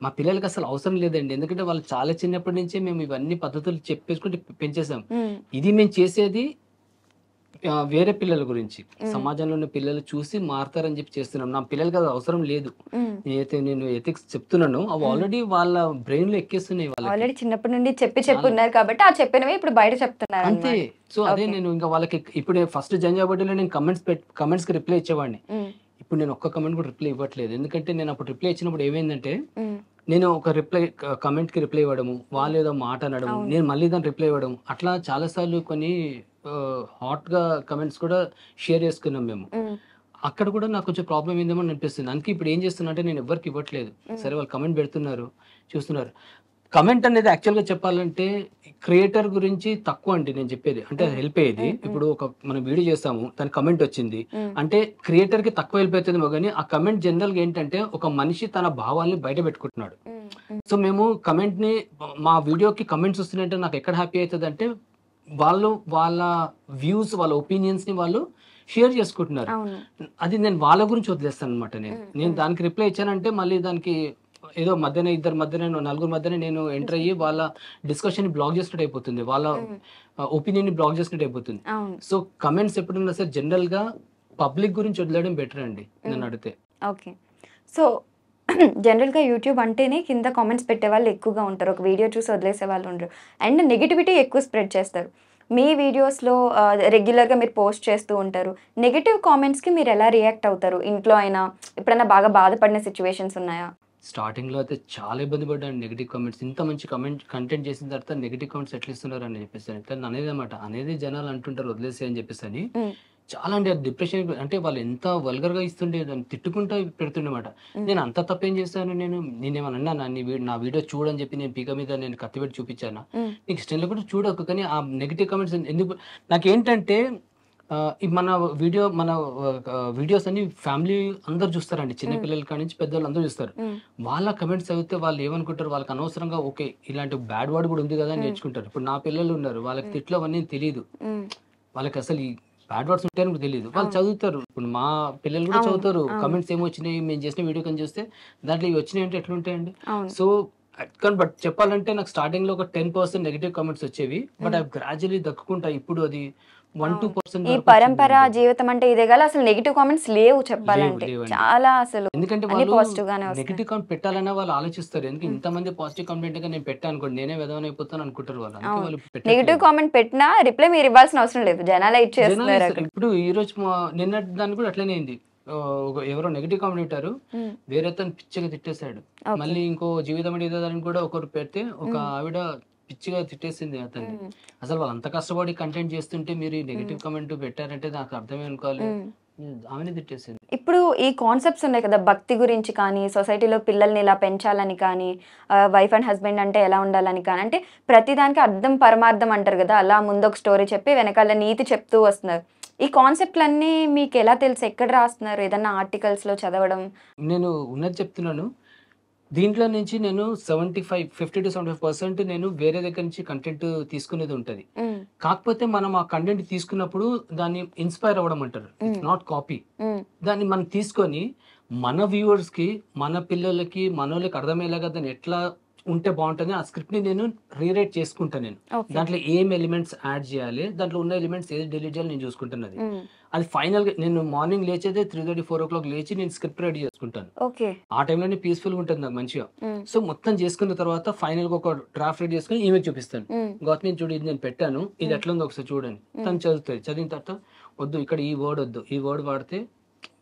మా పిల్లలకి అసలు అవసరం లేదండి, ఎందుకంటే వాళ్ళు చాలా చిన్నప్పటి నుంచే మేము ఇవన్నీ పద్ధతులు చెప్పేసుకుంటే పెంచేసాం. ఇది మేము చేసేది వేరే పిల్లల గురించి, సమాజంలో ఉన్న పిల్లలు చూసి మారతారని చెప్పి చేస్తున్నాం. నా పిల్లలకి అది అవసరం లేదు. నేను ఎథిక్స్ చెప్తున్నాను, అవి ఆల్రెడీ వాళ్ళ బ్రెయిన్ లో ఎక్కేస్తున్నాయి వాళ్ళకి. ఆల్రెడీ చిన్నప్పటి నుండి చెప్పి ఉన్నారు కాబట్టి ఆ చెప్పినవి ఇప్పుడు బయట చెప్తున్నారు అంతే. సో అదే నేను ఇంకా వాళ్ళకి ఇప్పుడు ఫస్ట్ జంజాబడ్డీలో నేను కమెంట్స్ కి రిప్లై ఇచ్చేవాడిని. ఇప్పుడు నేను ఒక్క కమెంట్ కూడా రిప్లై ఇవ్వట్లేదు, ఎందుకంటే నేను అప్పుడు రిప్లై ఇచ్చినప్పుడు ఏమైందంటే, నేను ఒక కమెంట్ కి రిప్లై ఇవ్వడము, వాళ్ళు ఏదో మాట అనడం, నేను మళ్ళీ దాన్ని రిప్లై ఇవ్వడం, అట్లా చాలా సార్లు కొన్ని హాట్ గా కమెంట్స్ కూడా షేర్ చేసుకున్నాం మేము. అక్కడ కూడా నాకు కొంచెం ప్రాబ్లం ఏందేమో అని అనిపిస్తుంది. అందుకే ఇప్పుడు ఏం చేస్తున్నా అంటే నేను ఎవరికి ఇవ్వట్లేదు. సరే వాళ్ళు కమెంట్ పెడుతున్నారు, చూస్తున్నారు. కమెంట్ అనేది యాక్చువల్గా చెప్పాలంటే క్రియేటర్ గురించి తక్కువ అండి నేను చెప్పేది, అంటే హెల్ప్ అయ్యేది. ఇప్పుడు మనం వీడియో చేస్తాము, దాని కమెంట్ వచ్చింది అంటే క్రియేటర్ కి తక్కువ హెల్ప్ అవుతుందేమో, కానీ ఆ కమెంట్ జనరల్ గా ఏంటంటే ఒక మనిషి తన భావాల్ని బయట పెట్టుకుంటున్నాడు. సో మేము కమెంట్ ని, మా వీడియోకి కమెంట్స్ వస్తున్నాయంటే నాకు ఎక్కడ హ్యాపీ అవుతుంది అంటే, వాళ్ళు వాళ్ళ వ్యూస్, వాళ్ళ ఒపీనియన్స్ ని వాళ్ళు షేర్ చేసుకుంటున్నారు. అది నేను వాళ్ళ గురించి వదిలేస్తాను అనమాట. నేను దానికి రిప్లై ఇచ్చానంటే మళ్ళీ దానికి ఏదో ఇద్దరు మధ్యన నలుగురు మధ్యన నేను ఎంటర్ అయ్యి వాళ్ళ డిస్కషన్ బ్లాక్ చేసినట్టు అయిపోతుంది, వాళ్ళ ఒపీనియన్ ని బ్లాక్ చేసినట్టు అయిపోతుంది. సో కమెంట్స్ ఎప్పుడున్నా సరే జనరల్ గా పబ్లిక్ గురించి వదిలేయడం బెటర్ అండి నన్ను అడిగితే. ఓకే. సో జనరల్గా యూట్యూబ్ అంటేనే కింద కామెంట్స్ పెట్టే వాళ్ళు ఎక్కువగా ఉంటారు, ఒక వీడియో చూసి వదిలేసే వాళ్ళు ఉండరు, అండ్ నెగిటివిటీ ఎక్కువ స్ప్రెడ్ చేస్తారు. మీ వీడియోస్లో రెగ్యులర్గా మీరు పోస్ట్ చేస్తూ ఉంటారు, నెగిటివ్ కామెంట్స్కి మీరు ఎలా రియాక్ట్ అవుతారు? ఇంట్లో అయినా ఎప్పుడైనా బాగా బాధపడిన సిచ్యువేషన్స్ ఉన్నాయా? స్టార్టింగ్ లో అయితే చాలా ఇబ్బంది పడ్డాను. నెగిటివ్ కామెంట్స్, ఇంత మంచి కంటెంట్ చేసిన తర్వాత నెగిటివ్ కామెంట్స్ ఎట్లా ఇస్తున్నారు అని చెప్పేసి అనేది అనమాట. అనేది జనాలు అంటుంటారు వదిలేసి అని చెప్పేసి అని. చాలా అంటే డిప్రెషన్, అంటే వాళ్ళు ఎంత వల్గర్ గా ఇస్తుండే, దాన్ని తిట్టుకుంటా పెడుతుండేమాట. నేను అంత తప్పేం చేస్తాను, నేనేమన్నా నా వీడియో చూడని చెప్పి నేను పీక మీద నేను కత్తి పెట్టి చూపించాను, నీకు ఇష్టం లేకుండా చూడకు. కానీ ఆ నెగిటివ్ కామెంట్స్ ఎందుకు నాకేంటంటే, మన వీడియోస్ అన్ని ఫ్యామిలీ అందరు చూస్తారండి, చిన్నపిల్లల కాడి నుంచి పెద్దవాళ్ళు అందరూ చూస్తారు. వాళ్ళ కమెంట్స్ చదివితే వాళ్ళు ఏమనుకుంటారు, వాళ్ళకి అనవసరంగా ఓకే ఇలాంటి బ్యాడ్ వర్డ్ కూడా ఉంది కదా అని నేర్చుకుంటారు. ఇప్పుడు నా పిల్లలు ఉన్నారు, వాళ్ళకి తిట్లు అవన్నీ తెలియదు, వాళ్ళకి అసలు ఈ బ్యాడ్ వర్డ్స్ ఉంటాయని కూడా తెలియదు, వాళ్ళు చదువుతారు. ఇప్పుడు మా పిల్లలు కూడా చదువుతారు, కమెంట్స్ ఏమొచ్చినాయి మేము చేసిన వీడియో కానీ చూస్తే దాంట్లో ఇవి వచ్చినాయి అంటే ఎట్లుంటాయండి. సో బట్ చెప్పాలంటే నాకు స్టార్టింగ్ లో ఒక 10% నెగిటివ్ కామెంట్స్ వచ్చేవి, బట్ అవి గ్రాడ్యువల్లీ దక్కుకుంటాయి. ఇప్పుడు అది 1-2%. ఈ పరంపర జీవితం అంటే ఇదే కదా, అసలు నెగిటివ్ కామెంట్స్ లేవు చెప్పాలంటే, చాలా అసలు. ఎందుకంటే వాళ్ళు పాజిటివ్ గానే నెగిటివ్ కామెంట్ పెట్టాలన్నా వాళ్ళు ఆలోచిస్తారు, ఎందుకంటే ఇంతమంది పాజిటివ్ కామెంట్ గా నేను పెట్టాను అనుకోండి, నేనే విధవనైపోతాను అనుకుంటారు వాళ్ళు. నెగిటివ్ కామెంట్ పెట్టినా రిప్లై మీరు ఇవ్వాల్సిన అవసరం లేదు, జనాలు ఇచ్చేస్తున్నారు. ఇప్పుడు ఈ రోజు నిన్న దాన్ని కూడా అట్లనే అయింది. ఎవరో నెగిటివ్ కామెంట్ పెట్టారు, వేరే తను పిచ్చిగా తిట్టేశాడు. మళ్ళీ ఇంకో జీవితం అడిగేదాన్ని కూడా ఒకరు పెడితే ఒక ఆవిడ పిచ్చిగా తిట్టేసింది అతన్ని. అసలు వాళ్ళు అంత కష్టపడి కంటెంట్ చేస్తుంటే మీరు ఈ నెగిటివ్ కామెంట్ పెట్టారంటే నాకు అర్థమే అనుకోవాలి, ఆమెనే తిట్టేసింది. ఇప్పుడు ఈ కాన్సెప్ట్స్ ఉన్నాయి కదా, భక్తి గురించి కానీ, సొసైటీలో పిల్లల్ని ఇలా పెంచాలని కానీ, వైఫ్ అండ్ హస్బెండ్ అంటే ఎలా ఉండాలని కానీ, అంటే ప్రతిదానికి అర్థం పరమార్థం అంటారు కదా, అలా ముందొక స్టోరీ చెప్పి వెనకాల నీతి చెప్తూ వస్తున్నారు. ఈ కాన్సెప్ట్లన్నీ మీకు ఎలా తెలుసు, ఎక్కడ రాస్తున్నారు, ఏదన్నా ఆర్టికల్స్లో చదవడం? నేను ఉన్నది చెప్తున్నాను, దీంట్లో నుంచి నేను 50-75% నేను వేరే దగ్గర నుంచి కంటెంట్ తీసుకునేది ఉంటది. కాకపోతే మనం ఆ కంటెంట్ తీసుకున్నప్పుడు దాన్ని ఇన్స్పైర్ అవ్వడం అంటారు, ఇట్స్ నాట్ కాపీ. దాన్ని మనం తీసుకొని మన వ్యూవర్స్ కి, మన పిల్లలకి, మనోళ్ళకి అర్థమయ్యేలాగా దాన్ని ఎట్లా ఉంటే బాగుంటుంది, ఆ స్క్రిప్ట్ ని నేను రీరైట్ చేసుకుంటాను. నేను దాంట్లో ఏం ఎలిమెంట్స్ యాడ్ చేయాలి, దాంట్లో ఉన్న ఎలిమెంట్స్ ఏది డిలీట్ చేయాలి నేను చూసుకుంటున్నది. అది ఫైనల్ గా నేను మార్నింగ్ లేచేదే 3:30-4 o'clock లేచి నేను స్క్రిప్ట్ రెడీ చేసుకుంటాను. ఆ టైంలోనే పీస్ఫుల్ గా ఉంటుంది నాకు మంచిగా. సో మొత్తం చేసుకున్న తర్వాత ఫైనల్ గా ఒక డ్రాఫ్ట్ రెడీ చేసుకుని ఈమె చూపిస్తాను, గౌతమి చూడు ఇది నేను పెట్టాను, ఇది ఎట్లా ఉందో ఒకసారి చూడండి. తను చదువుతుంది, చదివిన తర్వాత వద్దు ఇక్కడ ఈ వర్డ్ వద్దు, ఈ వర్డ్ వాడితే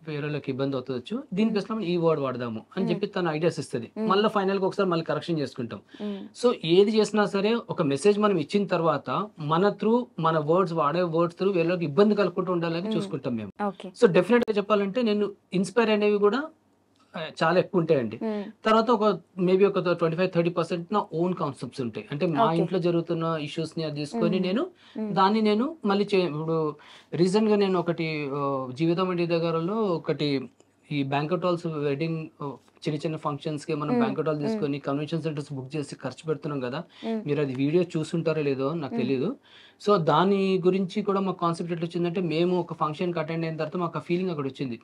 వేరేళ్ళకి ఇబ్బంది అవుతుంది, దీనికి అసలు ఈ వర్డ్ వాడదాము అని చెప్పి తన ఐడియాస్ ఇస్తుంది. మళ్ళీ ఫైనల్ గా ఒకసారి మళ్ళీ కరెక్షన్ చేసుకుంటాం. సో ఏది చేసినా సరే ఒక మెసేజ్ మనం ఇచ్చిన తర్వాత మన త్రూ, మన వాడే వర్డ్స్ త్రూ వేరేళ్ళకి ఇబ్బంది కలుగుతూ ఉండాలని చూసుకుంటాం మేము. సో డెఫినెట్ గా చెప్పాలంటే నేను ఇన్స్పైర్ అనేవి కూడా చాలా ఎక్కువ ఉంటాయండి. తర్వాత ఒక మేబీ ఒక 25-30% నా ఓన్ కాన్సెప్ట్స్ ఉంటాయి, అంటే మా ఇంట్లో జరుగుతున్న ఇష్యూస్ ని అది తీసుకొని నేను మళ్ళీ ఇప్పుడు రీసెంట్ గా నేను ఒకటి జీవితం ఇంటి దగ్గరలో ఒకటి ఈ బ్యాంక్వెట్ హాల్స్ వెడ్డింగ్ చిన్న చిన్న ఫంక్షన్స్ కి మనం బ్యాంక్వెట్ హాల్ తీసుకొని కన్వెన్షన్ సెంటర్స్ బుక్ చేసి ఖర్చు పెడుతున్నాం కదా, మీరు అది వీడియో చూస్తుంటారో లేదో నాకు తెలియదు. సో దాని గురించి కూడా మాకు కాన్సెప్ట్ ఎట్లా వచ్చిందంటే, మేము ఒక ఫంక్షన్ కి అటెండ్ అయిన తర్వాత మాకు ఆ ఫీలింగ్ అక్కడ వచ్చింది.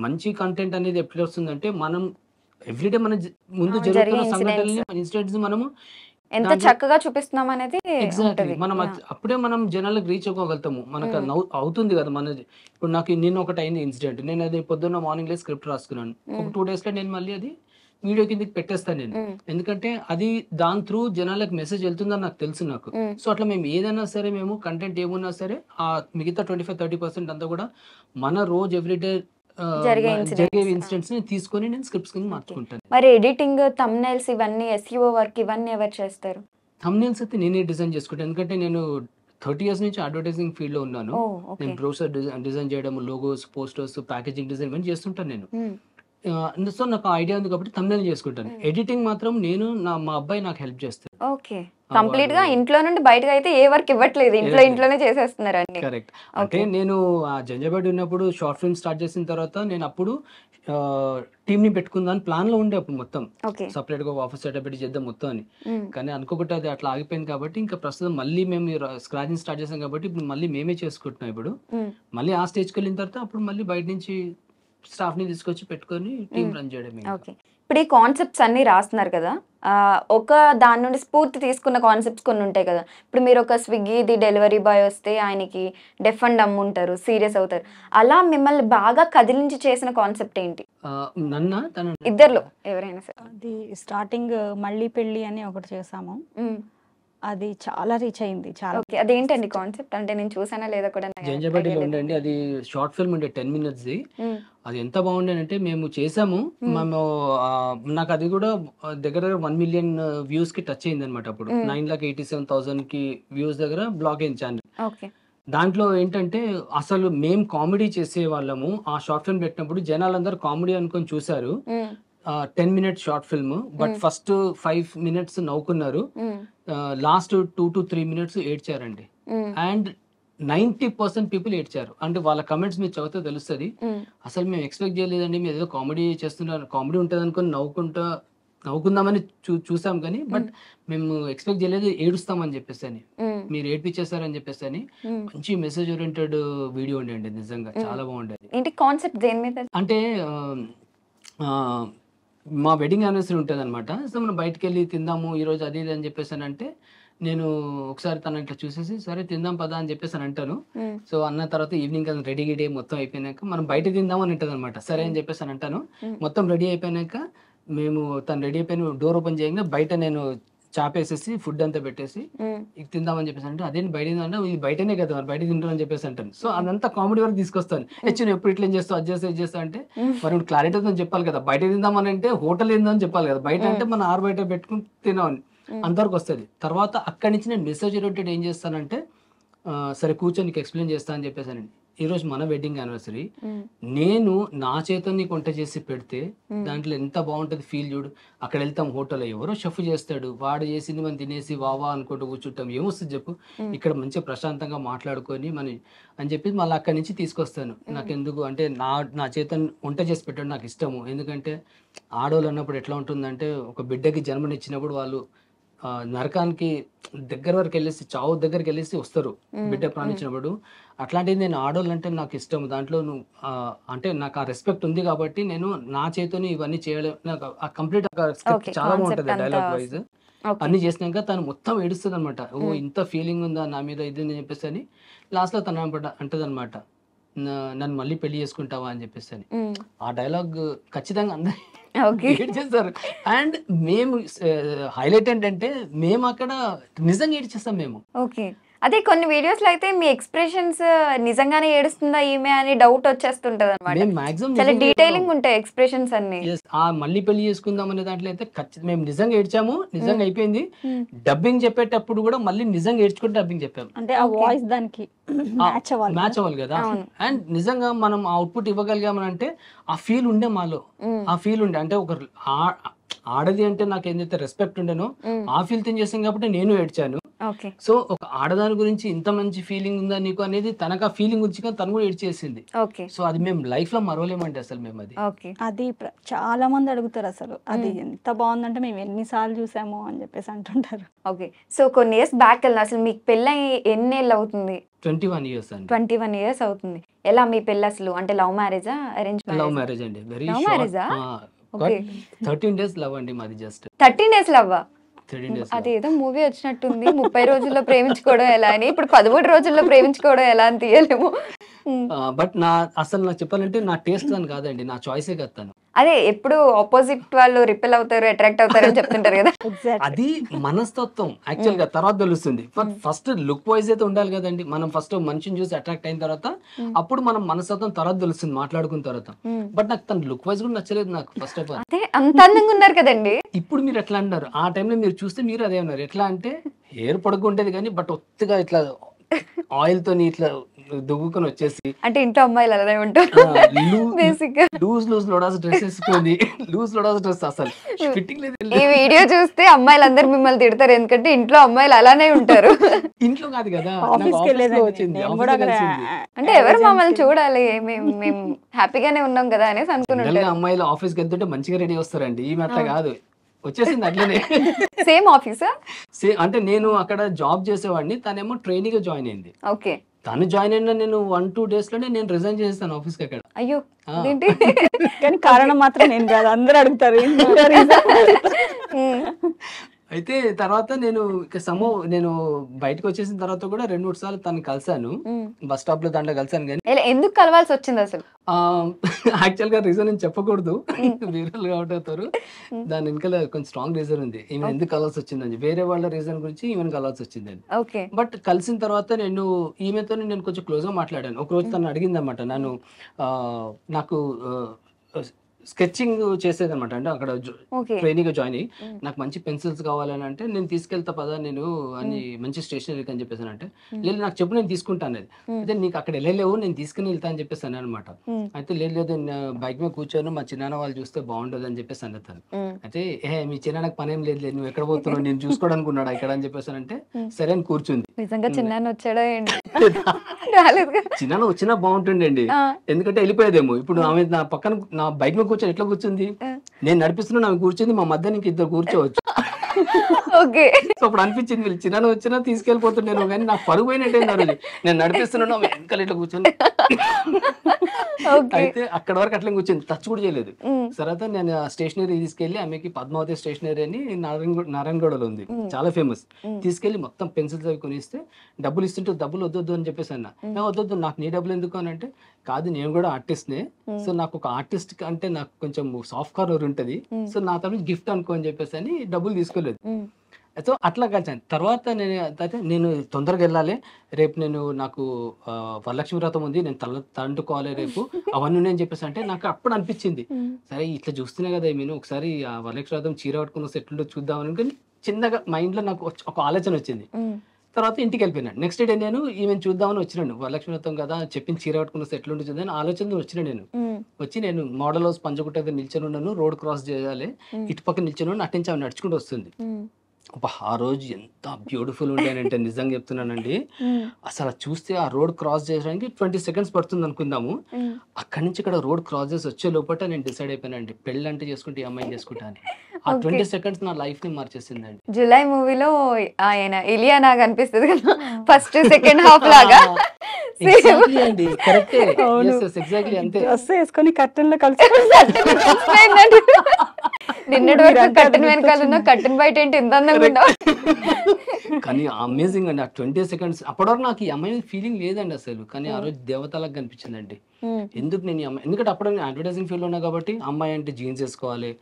మంచి కంటెంట్ అనేది ఎప్పుడు వస్తుందంటే, మనం ఎవ్రీడే మన ముందు జరుగుతున్న సంఘటనల్ని, ఇన్సిడెంట్స్ మనము ఎంత చక్కగా చూపిస్తున్నాం అనేది ఎగ్జాక్ట్లీ మనం అప్పుడే మనం జనాలకు రీచ్ అవ్వగలుగుతాము. మనకు అవుతుంది కదా మనది. ఇప్పుడు నాకు నిన్న ఒకటి అయింది ఇన్సిడెంట్, నేను అది పొద్దున్న మార్నింగ్ లే స్క్రిప్ట్ రాసుకున్నాను. ఒక 2 days లో నేను మళ్ళీ అది వీడియో కిందకి పెట్టేస్తాను నేను, ఎందుకంటే అది దాని త్రూ జనాలకు మెసేజ్ వెళ్తుందని నాకు తెలుసు నాకు. సో అట్లా మేము ఏదైనా సరే, మేము కంటెంట్ ఏమున్నా సరే, ఆ మిగతా 25-30% అంతా కూడా మన రోజు ఎవ్రీడే జరిగే ఇన్సిడెంట్స్ ని తీసుకొని నేను స్క్రిప్ట్స్ కింద మార్చుకుంటాను. మరి ఎడిటింగ్, థంబ్నెయిల్స్, ఇవన్నీ SEO వర్క్ ఇవన్నీ ఎవరు చేస్తారు? థంబ్నెయిల్స్ అయితే నేనే డిజైన్ చేసుకుంటాను, ఎందుకంటే నేను 30 years నుంచి అడ్వర్టైజింగ్ ఫీల్డ్ లో ఉన్నాను. నేను బ్రోషర్ డిజైన్ చేయడం, లోగోస్, పోస్టర్స్, ప్యాకేజింగ్ డిజైన్ ఇవన్నీ చేస్తుంటాను నేను. సో నాకు ఐడియా ఉంది కాబట్టి థంబ్నెయిల్ చేసుకుంటాను. ఎడిటింగ్ మాత్రం నేను మా అబ్బాయి నాకు హెల్ప్ చేస్తాను. ఓకే, కంప్లీట్ గా ఇంట్లో నుండి బయటకు అయితే ఏ వర్క్ ఇవ్వట్లేదు, ఇంట్లోనే చేసేస్తున్నారు అన్ని. కరెక్ట్. అంటే నేను జంజాబాద్ ఉన్నప్పుడు షార్ట్ ఫిల్మ్ స్టార్ట్ చేసిన తర్వాత నేను అప్పుడు టీమ్ ని పెట్టుకుందాం ప్లాన్ లో ఉండే, అప్పుడు మొత్తం సపరేట్ గా ఆఫీస్ సెటప్ పెట్టి చేద్దాం మొత్తం అని. కానీ అనుకోకుండా అది అట్లా ఆగిపోయింది కాబట్టి ఇంకా ప్రస్తుతం మళ్ళీ మేము స్క్రాచింగ్ స్టార్ట్ చేసాం కాబట్టి ఇప్పుడు మళ్ళీ మేమే చేసుకుంటున్నాం. ఇప్పుడు మళ్ళీ ఆ స్టేజ్కి వెళ్ళిన తర్వాత అప్పుడు మళ్ళీ బయట నుంచి స్టాఫ్ ని తీసుకొచ్చి పెట్టుకొని టీమ్ రన్ చేయడం. ఇప్పుడు ఈ కాన్సెప్ట్స్ అన్ని రాస్తున్నారు కదా, ఒక దాని నుండి స్ఫూర్తి తీసుకున్న కాన్సెప్ట్స్ కొన్ని ఉంటాయి కదా. ఇప్పుడు మీరు ఒక స్విగ్గీది డెలివరీ బాయ్ వస్తే ఆయనకి డెఫ్ అండ్ డమ్ ఉంటారు, సీరియస్ అవుతారు. అలా మిమ్మల్ని బాగా కదిలించి చేసిన కాన్సెప్ట్ ఏంటి? ఇద్దర్లో ఎవరైనా సరే. అది స్టార్టింగ్ మళ్ళీ పెళ్ళి అని ఒకటి చేసాము, అది చాలా రీచ్ అయింది. చాలా. అదేంటండి కాన్సెప్ట్? అంటే నేను చూసానా లేదా కూడా. జంజాబాడిలో ఉండండి, అది షార్ట్ ఫిల్మ్ ఉండే 10 minutes. అది ఎంత బాగుండేనంటే మేము చేసాము, మేము నాకు అది కూడా దగ్గర 1 million views కి టచ్ అయింది అనమాట. అప్పుడు 9,87,000 కి వ్యూస్ దగ్గర బ్లాక్ అయింది ఛానల్. దాంట్లో ఏంటంటే అసలు మేము కామెడీ చేసే వాళ్ళము. ఆ షార్ట్ ఫిల్మ్ పెట్టినప్పుడు జనాలందరూ కామెడీ అనుకొని చూసారు. 10 minutes short film, but first 5 minutes నవ్వుకున్నారు, లాస్ట్ 2 to 3 minutes ఏడ్చారండి. అండ్ 90% పీపుల్ ఏడ్చారు. అంటే వాళ్ళ కమెంట్స్ మీరు చదివితే తెలుస్తుంది. అసలు మేము ఎక్స్పెక్ట్ చేయలేదండి, మీరు ఏదో కామెడీ చేస్తున్నారు, కామెడీ ఉంటుంది అనుకుని నవ్వుకుందామని చూసాం కానీ, బట్ మేము ఎక్స్పెక్ట్ చేయలేదు ఏడుస్తామని చెప్పేసి అని, మీరు ఏడ్పించేస్తారని చెప్పేసి అని. మంచి మెసేజ్ ఓరియంటెడ్ వీడియో ఉండేది, నిజంగా చాలా బాగుండేది. ఏంటి కాన్సెప్ట్ దేని మీద అంటే మా వెడ్డింగ్ యానివర్సరీ ఉంటుంది అనమాట. సో మనం బయటకు వెళ్ళి తిందాము ఈరోజు అది ఇది అని చెప్పేసి అంటే, నేను ఒకసారి తను ఇట్లా చూసేసి సరే తిందాం పదా అని చెప్పేసి అని అంటాను. సో అన్న తర్వాత ఈవినింగ్ అది రెడీ గిడీ మొత్తం అయిపోయినాక మనం బయట తిందాం అని ఉంటుంది అనమాట. సరే అని చెప్పేసి అని అంటాను. మొత్తం రెడీ అయిపోయినాక మేము తను రెడీ అయిపోయిన డోర్ ఓపెన్ చేయగా బయట నేను చాపేసేసి ఫుడ్ అంతా పెట్టేసి ఇది తిందామని చెప్పేసి అంటే, అదే బయట అంటే ఇది బయటనే కదా మరి బయట తింటామని చెప్పేసి అంటాను. సో అదంతా కామెడీ వరకు తీసుకొస్తాను. నువ్వు ఎప్పుడు ఇట్లా చేస్తావు, అది చేస్తా ఇది చేస్తా అంటే, మరి క్లారిటీతో చెప్పాలి కదా, బయట తిందామని అంటే హోటల్ తిందామని చెప్పాలి కదా, బయట అంటే మనం ఆరు బయట పెట్టుకుని తినామని అంతవరకు వస్తుంది. తర్వాత అక్కడి నుంచి నేను మెసేజ్ ఓరియంటెడ్ ఏం చేస్తానంటే, సరే కూర్చొని నీకు ఎక్స్ప్లెయిన్ చేస్తా అని చెప్పేసానండి. ఈరోజు మన వెడ్డింగ్ యానివర్సరీ, నేను నా చేత నీకు వంట చేసి పెడితే దాంట్లో ఎంత బాగుంటుంది ఫీల్ చూడు. అక్కడ వెళ్తాం హోటల్లో, ఎవరో షెఫ్ చేస్తాడు, వాడు చేసింది మనం తినేసి వావా అనుకుంటూ కూర్చుంటాం, ఏమొస్తుంది చెప్పు. ఇక్కడ మంచిగా ప్రశాంతంగా మాట్లాడుకొని అని చెప్పి మళ్ళీ అక్కడి నుంచి తీసుకొస్తాను. నాకు ఎందుకు అంటే నా చేత వంట చేసి పెట్టడం నాకు ఇష్టము. ఎందుకంటే ఆడవాళ్ళు అన్నప్పుడు ఎట్లా ఉంటుందంటే, ఒక బిడ్డకి జన్మనిచ్చినప్పుడు వాళ్ళు నరకానికి దగ్గర వరకు వెళ్ళేసి, చావు దగ్గరికి వెళ్ళేసి వస్తారు బిడ్డ ప్రాణించినప్పుడు. అట్లాంటిది నేను ఆడవాళ్ళు అంటే నాకు ఇష్టం. దాంట్లో అంటే నాకు ఆ రెస్పెక్ట్ ఉంది కాబట్టి నేను నా చేతోని ఇవన్నీ చేయడం, నాకు ఆ కంప్లీట్ చాలా బాగుంటుంది డైలాగ్ వైజ్. అన్ని చేసినాక తను మొత్తం ఏడుస్తుంది అనమాట. ఓ ఇంత ఫీలింగ్ ఉందా నా మీద ఇది అని చెప్పేసి అని. లాస్ట్ లో తను అంటది అనమాట, నన్ను మళ్ళీ పెళ్లి చేసుకుంటావా అని చెప్పేసి అని. ఆ డైలాగ్ ఖచ్చితంగా అందరూ చేస్తారు. అండ్ మేము హైలైట్ ఏంటంటే, మేము అక్కడ నిజంగా ఏడ్చేస్తాం మేము. అదే కొన్ని వీడియోస్ లో అయితే మీ ఎక్స్ప్రెషన్స్ నిజంగానే ఏడుస్తుందా ఈమె అని డౌట్ వచ్చేస్తుంటది అన్నమాట. చాలా డీటెయిలింగ్ ఉంటాయి ఎక్స్ప్రెషన్స్ అన్ని. ఆ మళ్ళీ పెళ్లి చేసుకుందాం అనే దాంట్లో అయితే మేము నిజంగా ఏడ్చాము, నిజంగా అయిపోయింది. డబ్బింగ్ చెప్పేటప్పుడు కూడా మళ్ళీ నిజంగా ఏడ్చుకుంటే డబ్బింగ్ చెప్పాము. అంటే ఆ వాయిస్ దానికి మ్యాచ్ అవ్వాలి కదా. అండ్ నిజంగా మనం అవుట్పుట్ ఇవ్వగలిగామనంటే ఆ ఫీల్ ఉండే మాలో, ఆ ఫీల్ ఉండే. అంటే ఒక ఆడది అంటే నాకు ఏదైతే రెస్పెక్ట్ ఉండేనో ఆ ఫీల్ థింగ్ చేసాం కాబట్టి నేను ఏడ్చాను. ఓకే. సో ఒక ఆడదాని గురించి ఇంత మంచి ఫీలింగ్ ఉందా నీకు అనేది తనకు ఆ ఫీలింగ్ వచ్చి కానీ తను కూడా ఏడ్చేసింది. ఓకే. సో అది మేము లైఫ్ లో మరవలేమండి అసలు మేము అది. ఓకే. అది చాలా మంది అడుగుతారు అసలు అది ఎంత బాగుందంటే మేము ఎన్నిసార్లు చూసాము అని చెప్పేసి అంటుంటారు. ఓకే. సో కొన్ని ఇయర్స్ బ్యాక్ వెళ్ళిన అసలు మీకు పెళ్ళై ఎన్నేళ్ళు అవుతుంది? 21 years అండి. 21 ఇయర్స్ అవుతుంది. ఎలా మీ పెళ్ళి అసలు? అంటే లవ్ మ్యారేజా, అరేంజ్ లవ్ మ్యారేజ్? మ్యారేజ్ అండి. Very love short. మ్యారేజా? ఓకే. 13 days లవ్ అండి మాది. జస్ట్ 13 డేస్ లవ్వా? 13 days అదేదో మూవీ వచ్చినట్టుంది 30 రోజుల్లో ప్రేమించుకోవడం ఎలా అని. ఇప్పుడు 13 రోజుల్లో ప్రేమించుకోవడం ఎలా అని తీయలేము. బట్ అసలు నాకు చెప్పాలంటే నా టేస్ట్ అని కాదండి, నా చాయిసే కదా తను. అదే ఎప్పుడు ఆపోజిట్ వాళ్ళు రిపెల్ అవుతారు, అట్రాక్ట్ అవుతారు అని చెప్తుంటారు కదా. ఎగ్జాక్ట్. అది మనస్తత్వం యాక్చువల్ గా తర్వాత తెలుస్తుంది. ఫస్ట్ లుక్ వైజ్ అయితే ఉండాలి కదండి. మనం ఫస్ట్ మనిషిని చూసి అట్రాక్ట్ అయిన తర్వాత అప్పుడు మనం మనస్తత్వం తర్వాత తెలుస్తుంది మాట్లాడుకున్న తర్వాత. బట్ నాకు తన లుక్ వైజ్ కూడా నచ్చలేదు నాకు ఫస్ట్ ఆఫ్ ఆల్. అదే అంత అందంగా ఉన్నారు కదండి. ఇప్పుడు మీరు ఎట్లా అన్నారు, ఆ టైంలో మీరు చూస్తే మీరు అదే ఉన్నారు. ఎట్లా అంటే హెయిర్ పొడుగు ఉండేది కానీ బట్ ఒత్తిగా ఇట్లా ఆయిల్ తోని ఇట్లా దువ్వుకొని వచ్చేసి, అంటే ఇంట్లో అమ్మాయిలు అలానే ఉంటారు బేసిక్ గా. లూజ్ లోడాస్ డ్రెస్ వేసుకొని లూజ్ లోడాస్ డ్రెస్ అసలు ఫిట్టింగ్ లేదు. ఈ వీడియో చూస్తే అమ్మాయిలందరూ మిమ్మల్ని తిడతారు, ఎందుకంటే ఇంట్లో అమ్మాయిలు అలానే ఉంటారు. ఇంట్లో కాదు కదా, ఆఫీస్కి వెళ్ళేదండి వచ్చింది. నేను కూడా అక్కడ అంటే ఎవరు మమ్మల్ని చూడాలి, మేము హ్యాపీగానే ఉన్నాం కదా అనేసి అనుకుని జనరల్ గా ఉంటారు. అమ్మాయిలు ఆఫీస్కి వెళ్తుంటే మంచిగా రెడీ వస్తారండి. ఈమె అట్లా కాదు, వచ్చేసింది అట్లనే. సేమ్ ఆఫీసా? అంటే నేను అక్కడ జాబ్ చేసేవాడిని, తనేమో ట్రైనింగ్ గా జాయిన్ అయింది. ఓకే. తను జాయిన్ అయిన నేను 1-2 days లోనే నేను రిజైన్ చేస్తాను ఆఫీస్ కి అక్కడ. అయ్యో ఆ. ఏంటి? కానీ కారణం మాత్రం నేను కాదు, అందరూ అడుగుతారు. అయితే తర్వాత నేను నేను బయటకు వచ్చేసిన తర్వాత కూడా 2-3 సార్లు తను కలిసాను, బస్ స్టాప్ లో దాంట్లో కలిసాను. కానీ ఎందుకు కలవాల్సి వచ్చింది అసలు? యాక్చువల్ గా రీజన్ నేను చెప్పకూడదు, వీరలు అవుతారు. దాని వెనకాల కొంచెం స్ట్రాంగ్ రీజన్ ఉంది. ఈమె ఎందుకు కలవాల్సి వచ్చిందని, వేరే వాళ్ళ రీజన్ గురించి ఈమెను కలవాల్సి వచ్చింది. ఓకే. బట్ కలిసిన తర్వాత ఈమెతో నేను కొంచెం క్లోజ్ గా మాట్లాడాను. ఒక రోజు తను అడిగింది అనమాట, నాకు స్కెచింగ్ చేసేది అనమాట. అంటే అక్కడ ఓకే. ట్రైనింగ్ జాయిన్ అయ్యి నాకు మంచి పెన్సిల్స్ కావాలని అంటే, నేను తీసుకెళ్తా పదా నేను అని మంచి స్టేషనరీ అని చెప్పేసాను. అంటే లేదు నాకు చెప్పు నేను తీసుకుంటాను. అయితే నీకు అక్కడ వెళ్ళలేవు, నేను తీసుకుని వెళ్తా అని చెప్పేసాను అనమాట. అయితే లేదు బైక్ మీద కూర్చొని మా చిన్నాన్న వాళ్ళు చూస్తే బాగుండదు అని చెప్పేసి అన్నతాను. అయితే మీ చిన్నాన్నకు పనేం లేదు, నువ్వు ఎక్కడ పోతున్నావు నేను చూసుకోవడానికి ఉన్నాడా ఇక్కడ అని చెప్పేసానంటే సరే అని కూర్చుంది. నిజంగా చిన్న వచ్చాడా ఏంటి? రాలేదు. చిన్నాన్న వచ్చినా బాగుంటుండండి, ఎందుకంటే వెళ్ళిపోయేదేమో. ఇప్పుడు ఆమె నా పక్కన నా బైక్ మీద కూర్చొని ఎట్లా కూర్చుంది, నేను నడిపిస్తున్నా ఆమె కూర్చుంది, మా మధ్య ఇంక ఇద్దరు కూర్చోవచ్చు. ఓకే. సో అప్పుడు అనిపించింది వీళ్ళు చిన్న వచ్చినా తీసుకెళ్ళిపోతున్నాను, కానీ నాకు పరుగు పోయినట్టే నేను నడిపిస్తున్నాను ఆమె వెనకాల ఇట్లా కూర్చొని. అయితే అక్కడ వరకు అట్లా కూర్చొని టచ్ కూడా చేయలేదు. తర్వాత నేను స్టేషనరీ తీసుకెళ్లి ఆమెకి పద్మావతి స్టేషనరీ అని నారాయణగూడలో ఉంది, చాలా ఫేమస్. తీసుకెళ్లి మొత్తం పెన్సిల్స్ అవి కొనిస్తే డబ్బులు ఇస్తుంటే డబ్బులు వద్దొద్దు అని చెప్పేసి అన్న. వద్దొద్దు నాకు నీ డబ్బులు ఎందుకు అని అంటే, కాదు నేను కూడా ఆర్టిస్ట్ నే, సో నాకు ఒక ఆర్టిస్ట్ అంటే నాకు కొంచెం సాఫ్ట్ కార్నర్ ఉంటది, సో నా తరఫు గిఫ్ట్ అనుకో అని చెప్పేసి అని డబ్బులు తీసుకోలేదు. సో అట్లా కలిసాను. తర్వాత నేను తొందరగా వెళ్ళాలి, రేపు నాకు వరలక్ష్మి వ్రతం ఉంది, నేను తంటుకోవాలి రేపు అవన్నీ నేను చెప్పేసి అంటే నాకు అప్పుడు అనిపించింది, సరే ఇట్లా చూస్తున్నా కదా నేను ఒకసారి ఆ వరలక్ష్మి వ్రతం చీర కట్టుకున్న సెట్లు చూద్దామని. కానీ చిన్నగా మైండ్ లో నాకు ఒక ఆలోచన వచ్చింది. తర్వాత ఇంటికి వెళ్ళిపోయినాను. నెక్స్ట్ డే నేను ఈవెన్ చూద్దామని వచ్చినాను, వరలక్ష్మి వ్రతం కదా చెప్పిన చీర కట్టుకున్న సెట్లు ఉంటుంది చూద్దామని ఆలోచన వచ్చిన. నేను మోడల్ హౌస్ పంచగుట్ట దగ్గర నిల్చొని ఉన్నాను, రోడ్ క్రాస్ చేయాలి, ఇటుపక్క నిల్చొని అట్టించి ఆమె నడుచుకుంటూ వస్తుంది. ఆ రోజు ఎంత బ్యూటిఫుల్ ఉండేనంటే నిజంగా చెప్తున్నానండి, అసలు చూస్తే ఆ రోడ్ క్రాస్ చేయడానికి 20 seconds పడుతుంది అనుకుందాము. అక్కడి నుంచి ఇక్కడ రోడ్ క్రాస్ చేసి వచ్చే లోపల నేను డిసైడ్ అయిపోయానండి, పెళ్ళి అంటే చేసుకుంటే ఈ అమ్మాయిని చేసుకుంటా అని. ఆ 20 seconds నా లైఫ్ ని మార్చేసిందండి. జులై మూవీలో ఆయన ఇలియానా కనిపిస్తుంది కదా ఫస్ట్ సెకండ్ హాఫ్ లాగా. డ్రెస్ వేసుకొని కర్టన్ లో కలిసి నిన్నటి వరకు కట్టన్ వెనకాల ఉన్న కట్టన్ బయట ఏంటి ఇంత అందంగా ఉన్నావు. కానీ అమేజింగ్ అండి ఆ 20 seconds. అప్పటివరకు నాకు ఈ అమ్మాయి ఫీలింగ్ లేదండి అసలు, కానీ ఆ రోజు దేవతలకు కనిపించిందండి. ఎందుకు నేను ఎందుకంటే అప్పుడు నేను అడ్వర్టైజింగ్ ఫీల్డ్ ఉన్నా కాబట్టి అమ్మాయి అంటే జీన్స్ వేసుకోవాలి,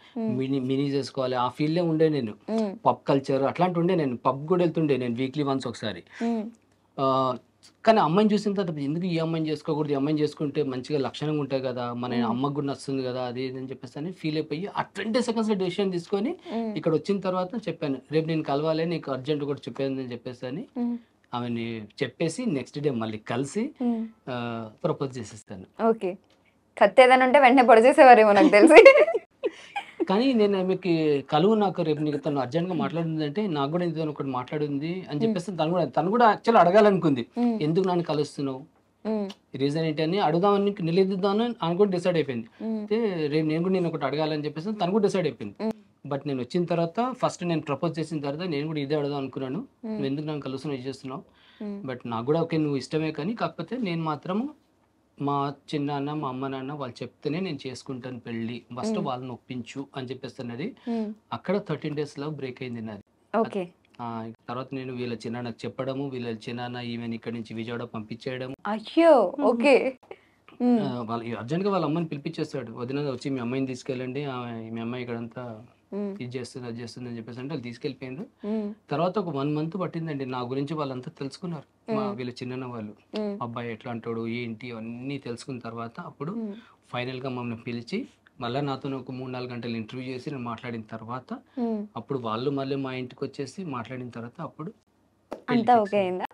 మినీస్ వేసుకోవాలి, ఆ ఫీల్డ్ లో ఉండే నేను. పబ్ కల్చర్ అట్లాంటి ఉండే, నేను పబ్ కూడా వెళ్తుండే నేను వీక్లీ వన్స్ ఒకసారి. కానీ అమ్మాయిని చూసిన తర్వాత ఎందుకు ఈ అమ్మాయిని చేసుకోకూడదు, ఈ అమ్మాయిని చేసుకుంటే మంచిగా లక్షణంగా ఉంటాయి కదా, మన అమ్మకు కూడా నచ్చుతుంది కదా అది అని చెప్పేసి అని ఫీల్ అయిపోయి ఆ 20 seconds లో డెసిషన్ తీసుకొని ఇక్కడ వచ్చిన తర్వాత చెప్పాను, రేపు నేను కలవాలి నీకు అర్జెంట్ కూడా చెప్పాను అని చెప్పేసి అని ఆమెని చెప్పేసి నెక్స్ట్ డే మళ్ళీ కలిసి ప్రపోజ్ చేసేస్తాను. ఓకే. కత్తి ఏదైనా ఉంటే వెంటనే పొడి చేసేవారేమో నాకు తెలిసి. కానీ నేను ఆమెకి కలువు నాకు రేపు నీకు తను అర్జెంట్గా మాట్లాడిందంటే నాకు కూడా ఏదో ఒకటి మాట్లాడింది అని చెప్పేసి తను కూడా యాక్చువల్ అడగాలనుకుంది, ఎందుకు నన్ను కలుస్తున్నావు, రీజన్ ఏంటి అని అడుగుదామని నిలదీద్దామని అని కూడా డిసైడ్ అయిపోయింది. అయితే రేపు నేను ఒకటి అడగాలని చెప్పేసి తను కూడా డిసైడ్ అయిపోయింది. బట్ నేను వచ్చిన తర్వాత ఫస్ట్ నేను ప్రపోజ్ చేసిన తర్వాత నేను కూడా ఇదే అడదాం అనుకున్నాను, నువ్వు ఎందుకు నన్ను కలుస్తున్నావు ఇది చేస్తున్నావు, బట్ నాకు కూడా ఓకే నువ్వు ఇష్టమే, కానీ కాకపోతే నేను మాత్రము మా చిన్నాన్న మా అమ్మ నాన్న వాళ్ళు చెప్తేనే నేను చేసుకుంటాను పెళ్ళి, ఫస్ట్ వాళ్ళని ఒప్పించు అని చెప్పేస్తున్నది. అక్కడ 13 days లో బ్రేక్ అయింది నాది. ఓకే. తర్వాత నేను వీళ్ళ చిన్నాన్నకు చెప్పడము, వీళ్ళ చిన్నాన్న ఈమెను ఇక్కడ నుంచి విజయవాడ పంపించేయడం. అయ్యో ఓకే. వాళ్ళు అర్జెంట్గా వాళ్ళ అమ్మని పిలిపించేస్తాడు, వదిన వచ్చి మీ అమ్మాయిని తీసుకెళ్ళండి, మీ అమ్మాయి ఇక్కడంతా ఇది చేస్తుంది అది చేస్తుంది అని చెప్పేసి అంటే వాళ్ళు తీసుకెళ్ళిపోయిండ్రు. తర్వాత ఒక 1 month పట్టిందండి నా గురించి వాళ్ళంతా తెలుసుకున్నారు, వీళ్ళ చిన్న వాళ్ళు అబ్బాయి ఎట్లా అంటాడు ఏంటి అవన్నీ తెలుసుకున్న తర్వాత అప్పుడు ఫైనల్ గా మమ్మల్ని పిలిచి మళ్ళీ నాతో ఒక 3-4 గంటలు ఇంటర్వ్యూ చేసి నేను మాట్లాడిన తర్వాత అప్పుడు వాళ్ళు మళ్ళీ మా ఇంటికి వచ్చేసి మాట్లాడిన తర్వాత అప్పుడు అంతా ఓకే అయిందా?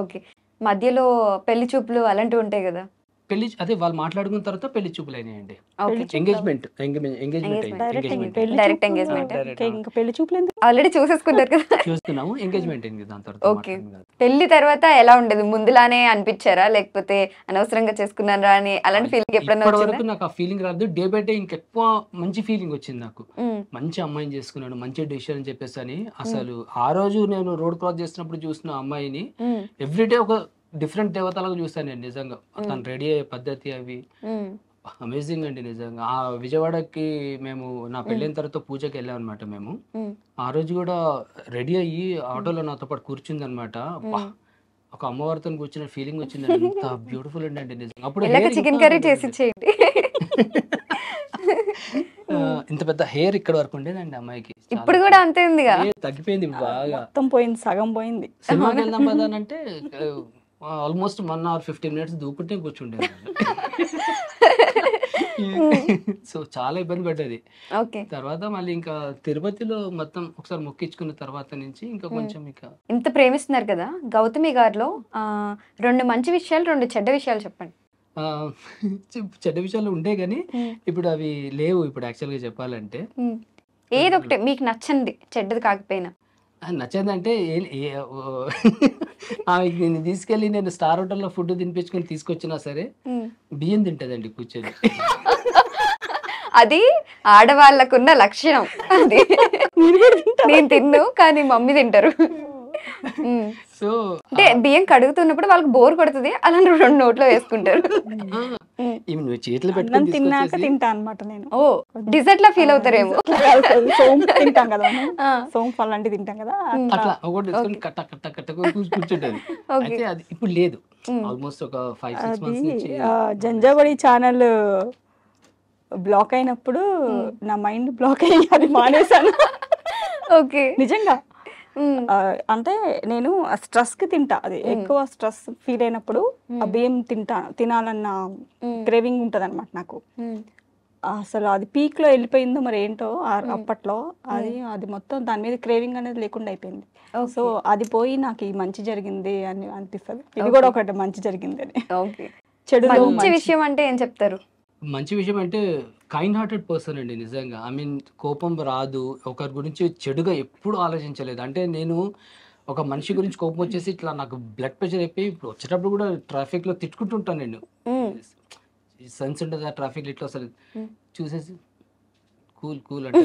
ఓకే. మధ్యలో పెళ్లి చూపులు అలాంటివి ఉంటాయి కదా? పెళ్లి అదే వాళ్ళు మాట్లాడుకున్న తర్వాత పెళ్లి చూపులు అయినాయండి. డైరెక్ట్ ఎంగేజ్మెంట్ పెళ్లి చూపులు ఆల్రెడీ చూసేసుకుంటారు కదా? చూస్తున్నాము, ఎంగేజ్మెంట్ అయింది దాని తర్వాత. ఓకే. పెళ్లి తర్వాత ఎలా ఉండేది? ముందులానే అనిపించారా లేకపోతే అనవసరంగా చేసుకున్నారా అని అలాంటి ఫీలింగ్ ఎప్పుడైనా వరకు నాకు ఆ ఫీలింగ్ రాదు. డే బై డే ఇంకెక్కువ మంచి ఫీలింగ్ వచ్చింది నాకు, మంచి అమ్మాయిని చేసుకున్నాను, మంచి డిసిషన్ అని చెప్పేసి అని. అసలు ఆ రోజు నేను రోడ్ క్రాస్ చేసినప్పుడు చూసిన అమ్మాయిని ఎవ్రీడే ఒక డిఫరెంట్ దేవతలకు చూస్తాను నేను నిజంగా. తను రెడీ అయ్యే పద్ధతి అవి అమేజింగ్ అండి నిజంగా. ఆ విజయవాడకి మేము నా పెళ్ళైన తర్వాత పూజకి వెళ్ళాం అనమాట. మేము ఆ రోజు కూడా రెడీ అయ్యి ఆటోలో నాతో పాటు కూర్చుంది అనమాట. ఒక అమ్మవారితో కూర్చున్న ఫీలింగ్ వచ్చింది, ఎంత బ్యూటిఫుల్ అండి నిజంగా. అప్పుడు చికెన్ కర్రీ చేసి చేయండి. ఇంత పెద్ద హెయిర్ ఇక్కడ వరకు ఉండేదండి అమ్మాయికి, ఇప్పుడు కూడా అంతే ఉంది, తగ్గిపోయింది బాగా, మొత్తం పోయింది, సగం పోయింది. సినిమాకి వెళ్దాం పదా అంటే ఆల్మోస్ట్ 1 hour 15 minutes దూకుంటే కూర్చుండేది. సో చాలా ఇబ్బంది పడ్డది. తర్వాత మళ్ళీ ఇంకా తిరుపతిలో మొత్తం ఒకసారి మొక్కించుకున్న తర్వాత నుంచి ఇంకా కొంచెం ఇంకా ఇంత ప్రేమిస్తున్నారు కదా గౌతమి గారిలో 2 మంచి విషయాలు 2 చెడ్డ విషయాలు చెప్పండి. చెడ్డ విషయాలు ఉండే కానీ ఇప్పుడు అవి లేవు ఇప్పుడు యాక్చువల్గా చెప్పాలంటే. ఏదొకటి మీకు నచ్చండి చెడ్డది కాకపోయినా. నచ్చిందంటే ఆమెకి నేను తీసుకెళ్ళి నేను స్టార్ హోటల్లో ఫుడ్ తినిపించుకొని తీసుకొచ్చినా సరే బియ్యం తింటదండి కూర్చొని. అది ఆడవాళ్ళకున్న లక్షణం. అది నేను తిన్ను కానీ మమ్మీ తింటారు. సో అంటే బియ్యం కడుగుతున్నప్పుడు వాళ్ళకి బోర్ కొడుతుంది, అలా 2 నోట్లో వేసుకుంటారు. చేతులు పెట్టుకుని తిన్నాక తింటా అనమాట నేను. ఓ డిజర్ట్ లా ఫీల్ అవుతారేమో. సోంపు తింటాం కదా, సోంపు అలాంటివి తింటాం కదా, అట్లా ఒకటి కట్ట కట్ట కట్ట కూర్చుంటది. అయితే అది ఇప్పుడు లేదు, ఆల్మోస్ట్ ఒక 5-6 months నుంచి. జంజాబడి ఛానల్ బ్లాక్ అయినప్పుడు నా మైండ్ బ్లాక్ అయ్యి అది మానేశాను. ఓకే. నిజంగా అంటే నేను స్ట్రెస్ కి తింటా, అది ఎక్కువ స్ట్రెస్ ఫీల్ అయినప్పుడు ఆ బియ్యం తినాలన్న క్రేవింగ్ ఉంటది అనమాట నాకు. అసలు అది పీక్ లో వెళ్ళిపోయిందో మరి ఏంటో అప్పట్లో, అది మొత్తం దాని మీద క్రేవింగ్ అనేది లేకుండా అయిపోయింది. సో అది పోయి నాకు ఈ మంచి జరిగింది అని అనిపిస్తుంది. ఇది కూడా ఒకటి మంచి జరిగింది అని. చెడు మంచి విషయం అంటే ఏం చెప్తారు? మంచి విషయం అంటే కైండ్ హార్టెడ్ పర్సన్ అండి నిజంగా. ఐ మీన్ కోపం రాదు, ఒకరి గురించి చెడుగా ఎప్పుడు ఆలోచించలేదు. అంటే నేను ఒక మనిషి గురించి కోపం వచ్చేసి ఇట్లా నాకు బ్లడ్ ప్రెషర్ అయిపోయి ఇప్పుడు వచ్చేటప్పుడు కూడా ట్రాఫిక్ లో తిట్టుకుంటుంటాను నేను. సెన్స్ ఉంటుంది ఆ ట్రాఫిక్ లో ఇట్లా అసలు చూసేసి కూల్ కూల్ అంటే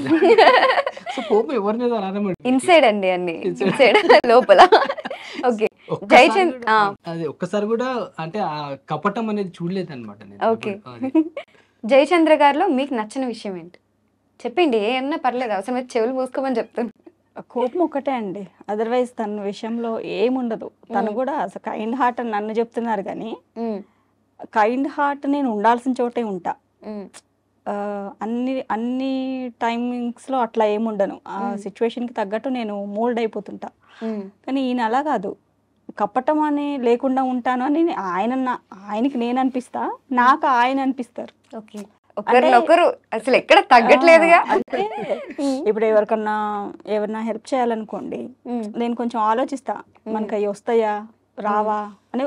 సో కోపం ఎవరి మీద ఇన్సైడ్ అండి అన్ని ఇన్సైడ్ లోపల. ఓకే. అది ఒక్కసారి కూడా అంటే ఆ కపటం అనేది చూడలేదు అనమాట. ఓకే. జయచంద్ర గారిలో మీకు నచ్చిన విషయం ఏంటి చెప్పండి, ఏమన్నా పర్లేదు, అవసరమైతే చెవులు మూసుకోమని చెప్తాను. కోపం ఒకటే అండి, అదర్వైజ్ తన విషయంలో ఏముండదు. తను కూడా అసలు కైండ్ హార్ట్ అని నన్ను చెప్తున్నారు కానీ కైండ్ హార్ట్ నేను ఉండాల్సిన చోటే ఉంటా. అన్ని టైమింగ్స్ లో అట్లా ఏముండను, ఆ సిచ్యువేషన్ కి తగ్గట్టు నేను మోల్డ్ అయిపోతుంటా. కానీ ఈయన అలా కాదు, కపటం అని లేకుండా ఉంటాను అని ఆయనకి నేను అనిపిస్తా, నాకు ఆయన అనిపిస్తారు. ఒకరు అసలు ఎక్కడ తగ్గట్లేదుగా. ఇప్పుడు ఎవరికన్నా హెల్ప్ చేయాలనుకోండి, నేను కొంచెం ఆలోచిస్తా, మనకి అవి వస్తాయా రావా అని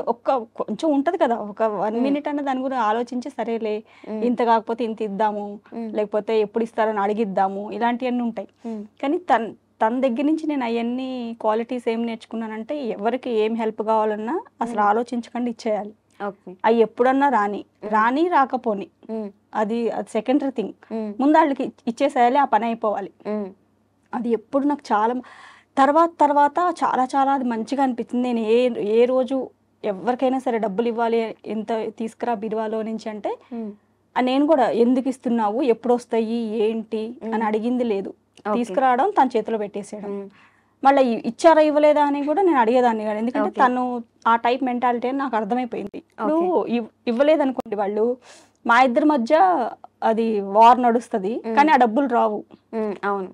కొంచెం ఉంటది కదా, ఒక 1 మినిట్ అన్న దాని గురించి ఆలోచించి సరేలే ఇంత కాకపోతే ఇంత ఇద్దాము, లేకపోతే ఎప్పుడు ఇస్తారని అడిగిద్దాము, ఇలాంటివన్నీ ఉంటాయి. కానీ తన దగ్గర నుంచి నేను అవన్నీ క్వాలిటీస్ ఏం నేర్చుకున్నానంటే, ఎవరికి ఏం హెల్ప్ కావాలన్నా అసలు ఆలోచించకుండా ఇచ్చేయాలి. అవి ఎప్పుడన్నా రాని రాకపోని అది సెకండరీ థింగ్. ముందు వాళ్ళకి ఇచ్చేసేయాలి, ఆ పని అయిపోవాలి. అది ఎప్పుడు నాకు చాలా తర్వాత చాలా చాలా అది మంచిగా అనిపించింది. నేను ఏ రోజు ఎవరికైనా సరే డబ్బులు ఇవ్వాలి, ఎంత తీసుకురా బిరువాలో నుంచి అంటే నేను కూడా ఎందుకు ఇస్తున్నావు, ఎప్పుడు వస్తాయి, ఏంటి అని అడిగింది లేదు. తీసుకురావడం, తన చేతిలో పెట్టేసేయడం. మళ్ళీ ఇచ్చారా ఇవ్వలేదా అని కూడా నేను అడిగేదాన్ని కాదు, ఎందుకంటే తను ఆ టైప్ మెంటాలిటీ అని నాకు అర్థమైపోయింది. ఇప్పుడు ఇవ్వలేదు అనుకోండి, వాళ్ళు మా ఇద్దరి మధ్య అది వార్ నడుస్తుంది, కానీ ఆ డబ్బులు రావు. అవును.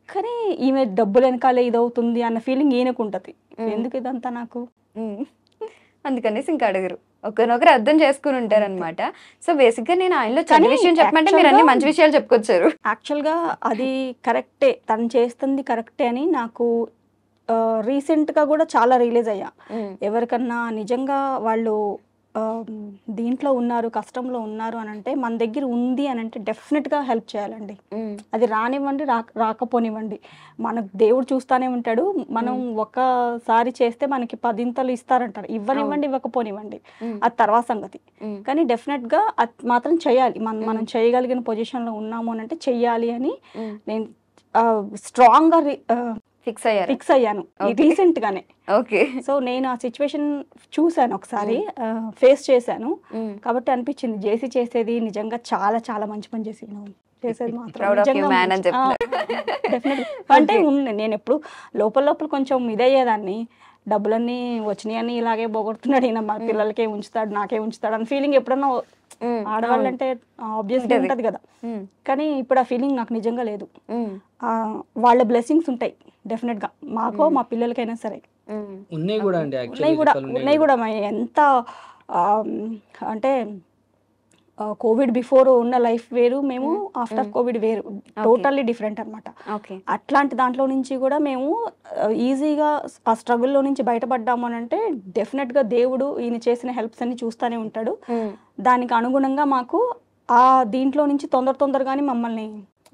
కానీ ఈమె డబ్బులు వెనకాలే ఇదవుతుంది అన్న ఫీలింగ్ ఈయనకు ఉంటుంది. ఎందుకు ఇదంతా నాకు? అందుకనేసి ఇంకా అడగరు, ఒకరినొకరు అర్థం చేసుకుని ఉంటారు అనమాట. సో బేసిక్ గా నేను ఆయనలో చిన్న విషయం చెప్పమంటే మీరు అన్ని మంచి విషయాలు చెప్పుకొచ్చారు. యాక్చువల్గా అది కరెక్టే, తను చేస్తుంది కరెక్టే అని నాకు రీసెంట్ గా కూడా చాలా రియలైజ్ అయ్యా. ఎవరికన్నా నిజంగా వాళ్ళు దీంట్లో ఉన్నారు, కష్టంలో ఉన్నారు అని అంటే, మన దగ్గర ఉంది అని అంటే డెఫినెట్ గా హెల్ప్ చేయాలండి. అది రానివ్వండి, రాకపోనివ్వండి, మనకు దేవుడు చూస్తానే ఉంటాడు. మనం ఒకసారి చేస్తే మనకి 10 ఇస్తారంటారు. ఇవ్వనివ్వండి, ఇవ్వకపోనివ్వండి, అది తర్వాత సంగతి. కానీ డెఫినెట్ గా అది మాత్రం చేయాలి. మనం చేయగలిగిన పొజిషన్ లో ఉన్నాము అని అంటే చెయ్యాలి అని నేను స్ట్రాంగ్ గా ఫిక్స్ అయ్యాను రీసెంట్ గానే. సో నేను ఆ సిచ్యువేషన్ చూసాను, ఒకసారి ఫేస్ చేశాను. కాబట్టి అనిపించింది జేసీ చేసేది నిజంగా చాలా చాలా మంచి పని చేసేది మాత్రం డెఫినెట్లీ. అంటే నేను ఎప్పుడు లోపల కొంచెం ఇదయ్యేదాన్ని, డబ్బులన్నీ వచ్చినాయని ఇలాగే పోగొడుతున్నాడు ఈయన, మా పిల్లలకే ఉంచుతాడు, నాకే ఉంచుతాడు అని ఫీలింగ్ ఎప్పుడన్నా ఆడవాళ్ళంటే ఆబ్వియస్లీ ఉంటది కదా. కానీ ఇప్పుడు ఆ ఫీలింగ్ నాకు నిజంగా లేదు. వాళ్ళ బ్లెస్సింగ్స్ ఉంటాయి డెఫినెట్ గా, మాకో మా పిల్లలకైనా సరే. ఉన్నాయి కూడా ఎంత అంటే కోవిడ్ బిఫోర్ ఉన్న లైఫ్ వేరు, మేము ఆఫ్టర్ కోవిడ్ వేరు, టోటల్లీ డిఫరెంట్ అనమాట. అట్లాంటి దాంట్లో నుంచి కూడా మేము ఈజీగా ఆ స్ట్రగుల్లో నుంచి బయటపడ్డాము అని అంటే డెఫినెట్ గా దేవుడు ఈయన చేసిన హెల్ప్స్ అన్ని చూస్తూనే ఉంటాడు. దానికి అనుగుణంగా మాకు ఆ దీంట్లో నుంచి తొందరగానే మమ్మల్ని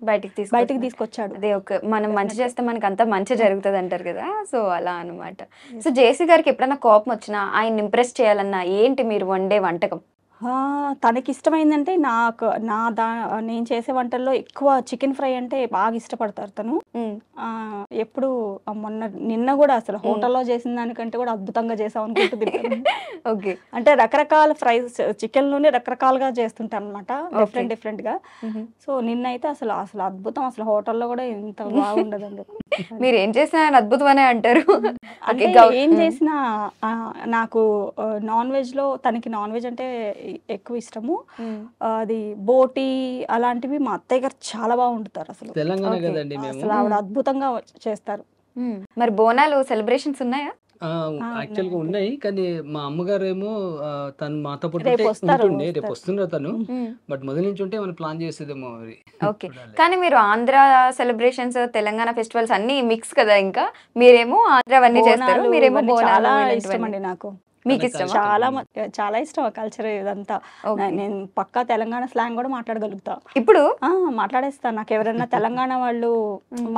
బయటికి తీసుకొచ్చాడు. అదే మనం మంచి చేస్తే మనకి అంతా మంచి జరుగుతుంది అంటారు కదా, సో అలా అనమాట. సో జేసీ గారికి ఎప్పుడైనా కోపం వచ్చినా, ఆయన ఇంప్రెస్ చేయాలన్నా ఏంటి మీరు వండే వంటకం? తనకి ఇష్టమైందంటే నేను చేసే వంటల్లో ఎక్కువ చికెన్ ఫ్రై అంటే బాగా ఇష్టపడతారు తను. ఎప్పుడు నిన్న కూడా అసలు హోటల్లో చేసిన దానికంటే కూడా అద్భుతంగా చేసాం అనుకుంటుంది. ఓకే. అంటే రకరకాల ఫ్రైస్, చికెన్ లోనే రకరకాలుగా చేస్తుంటాను అనమాట, డిఫరెంట్ గా. సో నిన్న అయితే అసలు అద్భుతం, అసలు హోటల్లో కూడా ఇంత బాగుండదండి. మీరు ఏం చేసినా అద్భుతం అనే అంటారు. ఏం చేసినా నాకు నాన్ వెజ్ లో, తనకి నాన్ వెజ్ అంటే ఎక్కువ ఇష్టము. అది బోటి అలాంటివి మా అత్తయ్య గారు చాలా బాగా వండుతారు. అసలు తెలంగాణ కదండి, అసలు ఆవిడ అద్భుతంగా చేస్తారు. మరి బోనాలు సెలబ్రేషన్స్ ఉన్నాయా? యాక్చువల్గా ఉన్నాయి, కానీ మా అమ్మగారు ఏమో తను మాతో పాటు రేపు వస్తున్నారు తను, బట్ మొదటి నుంచి ఉంటే మనం ప్లాన్ చేసేదేమో. ఓకే. కానీ మీరు ఆంధ్ర సెలబ్రేషన్స్, తెలంగాణ ఫెస్టివల్స్ అన్ని మిక్స్ కదా, ఇంకా మీరేమో ఆంధ్ర అవన్నీ చేస్తారు, మీరేమో బోనాలు. ఇష్టం అండి నాకు. మీకు ఇష్టం? చాలా ఇష్టం ఆ కల్చర్ ఇదంతా. నేను పక్కా తెలంగాణ స్లాంగ్ కూడా మాట్లాడగలుగుతా. ఇప్పుడు మాట్లాడేస్తాను. నాకు ఎవరైనా తెలంగాణ వాళ్ళు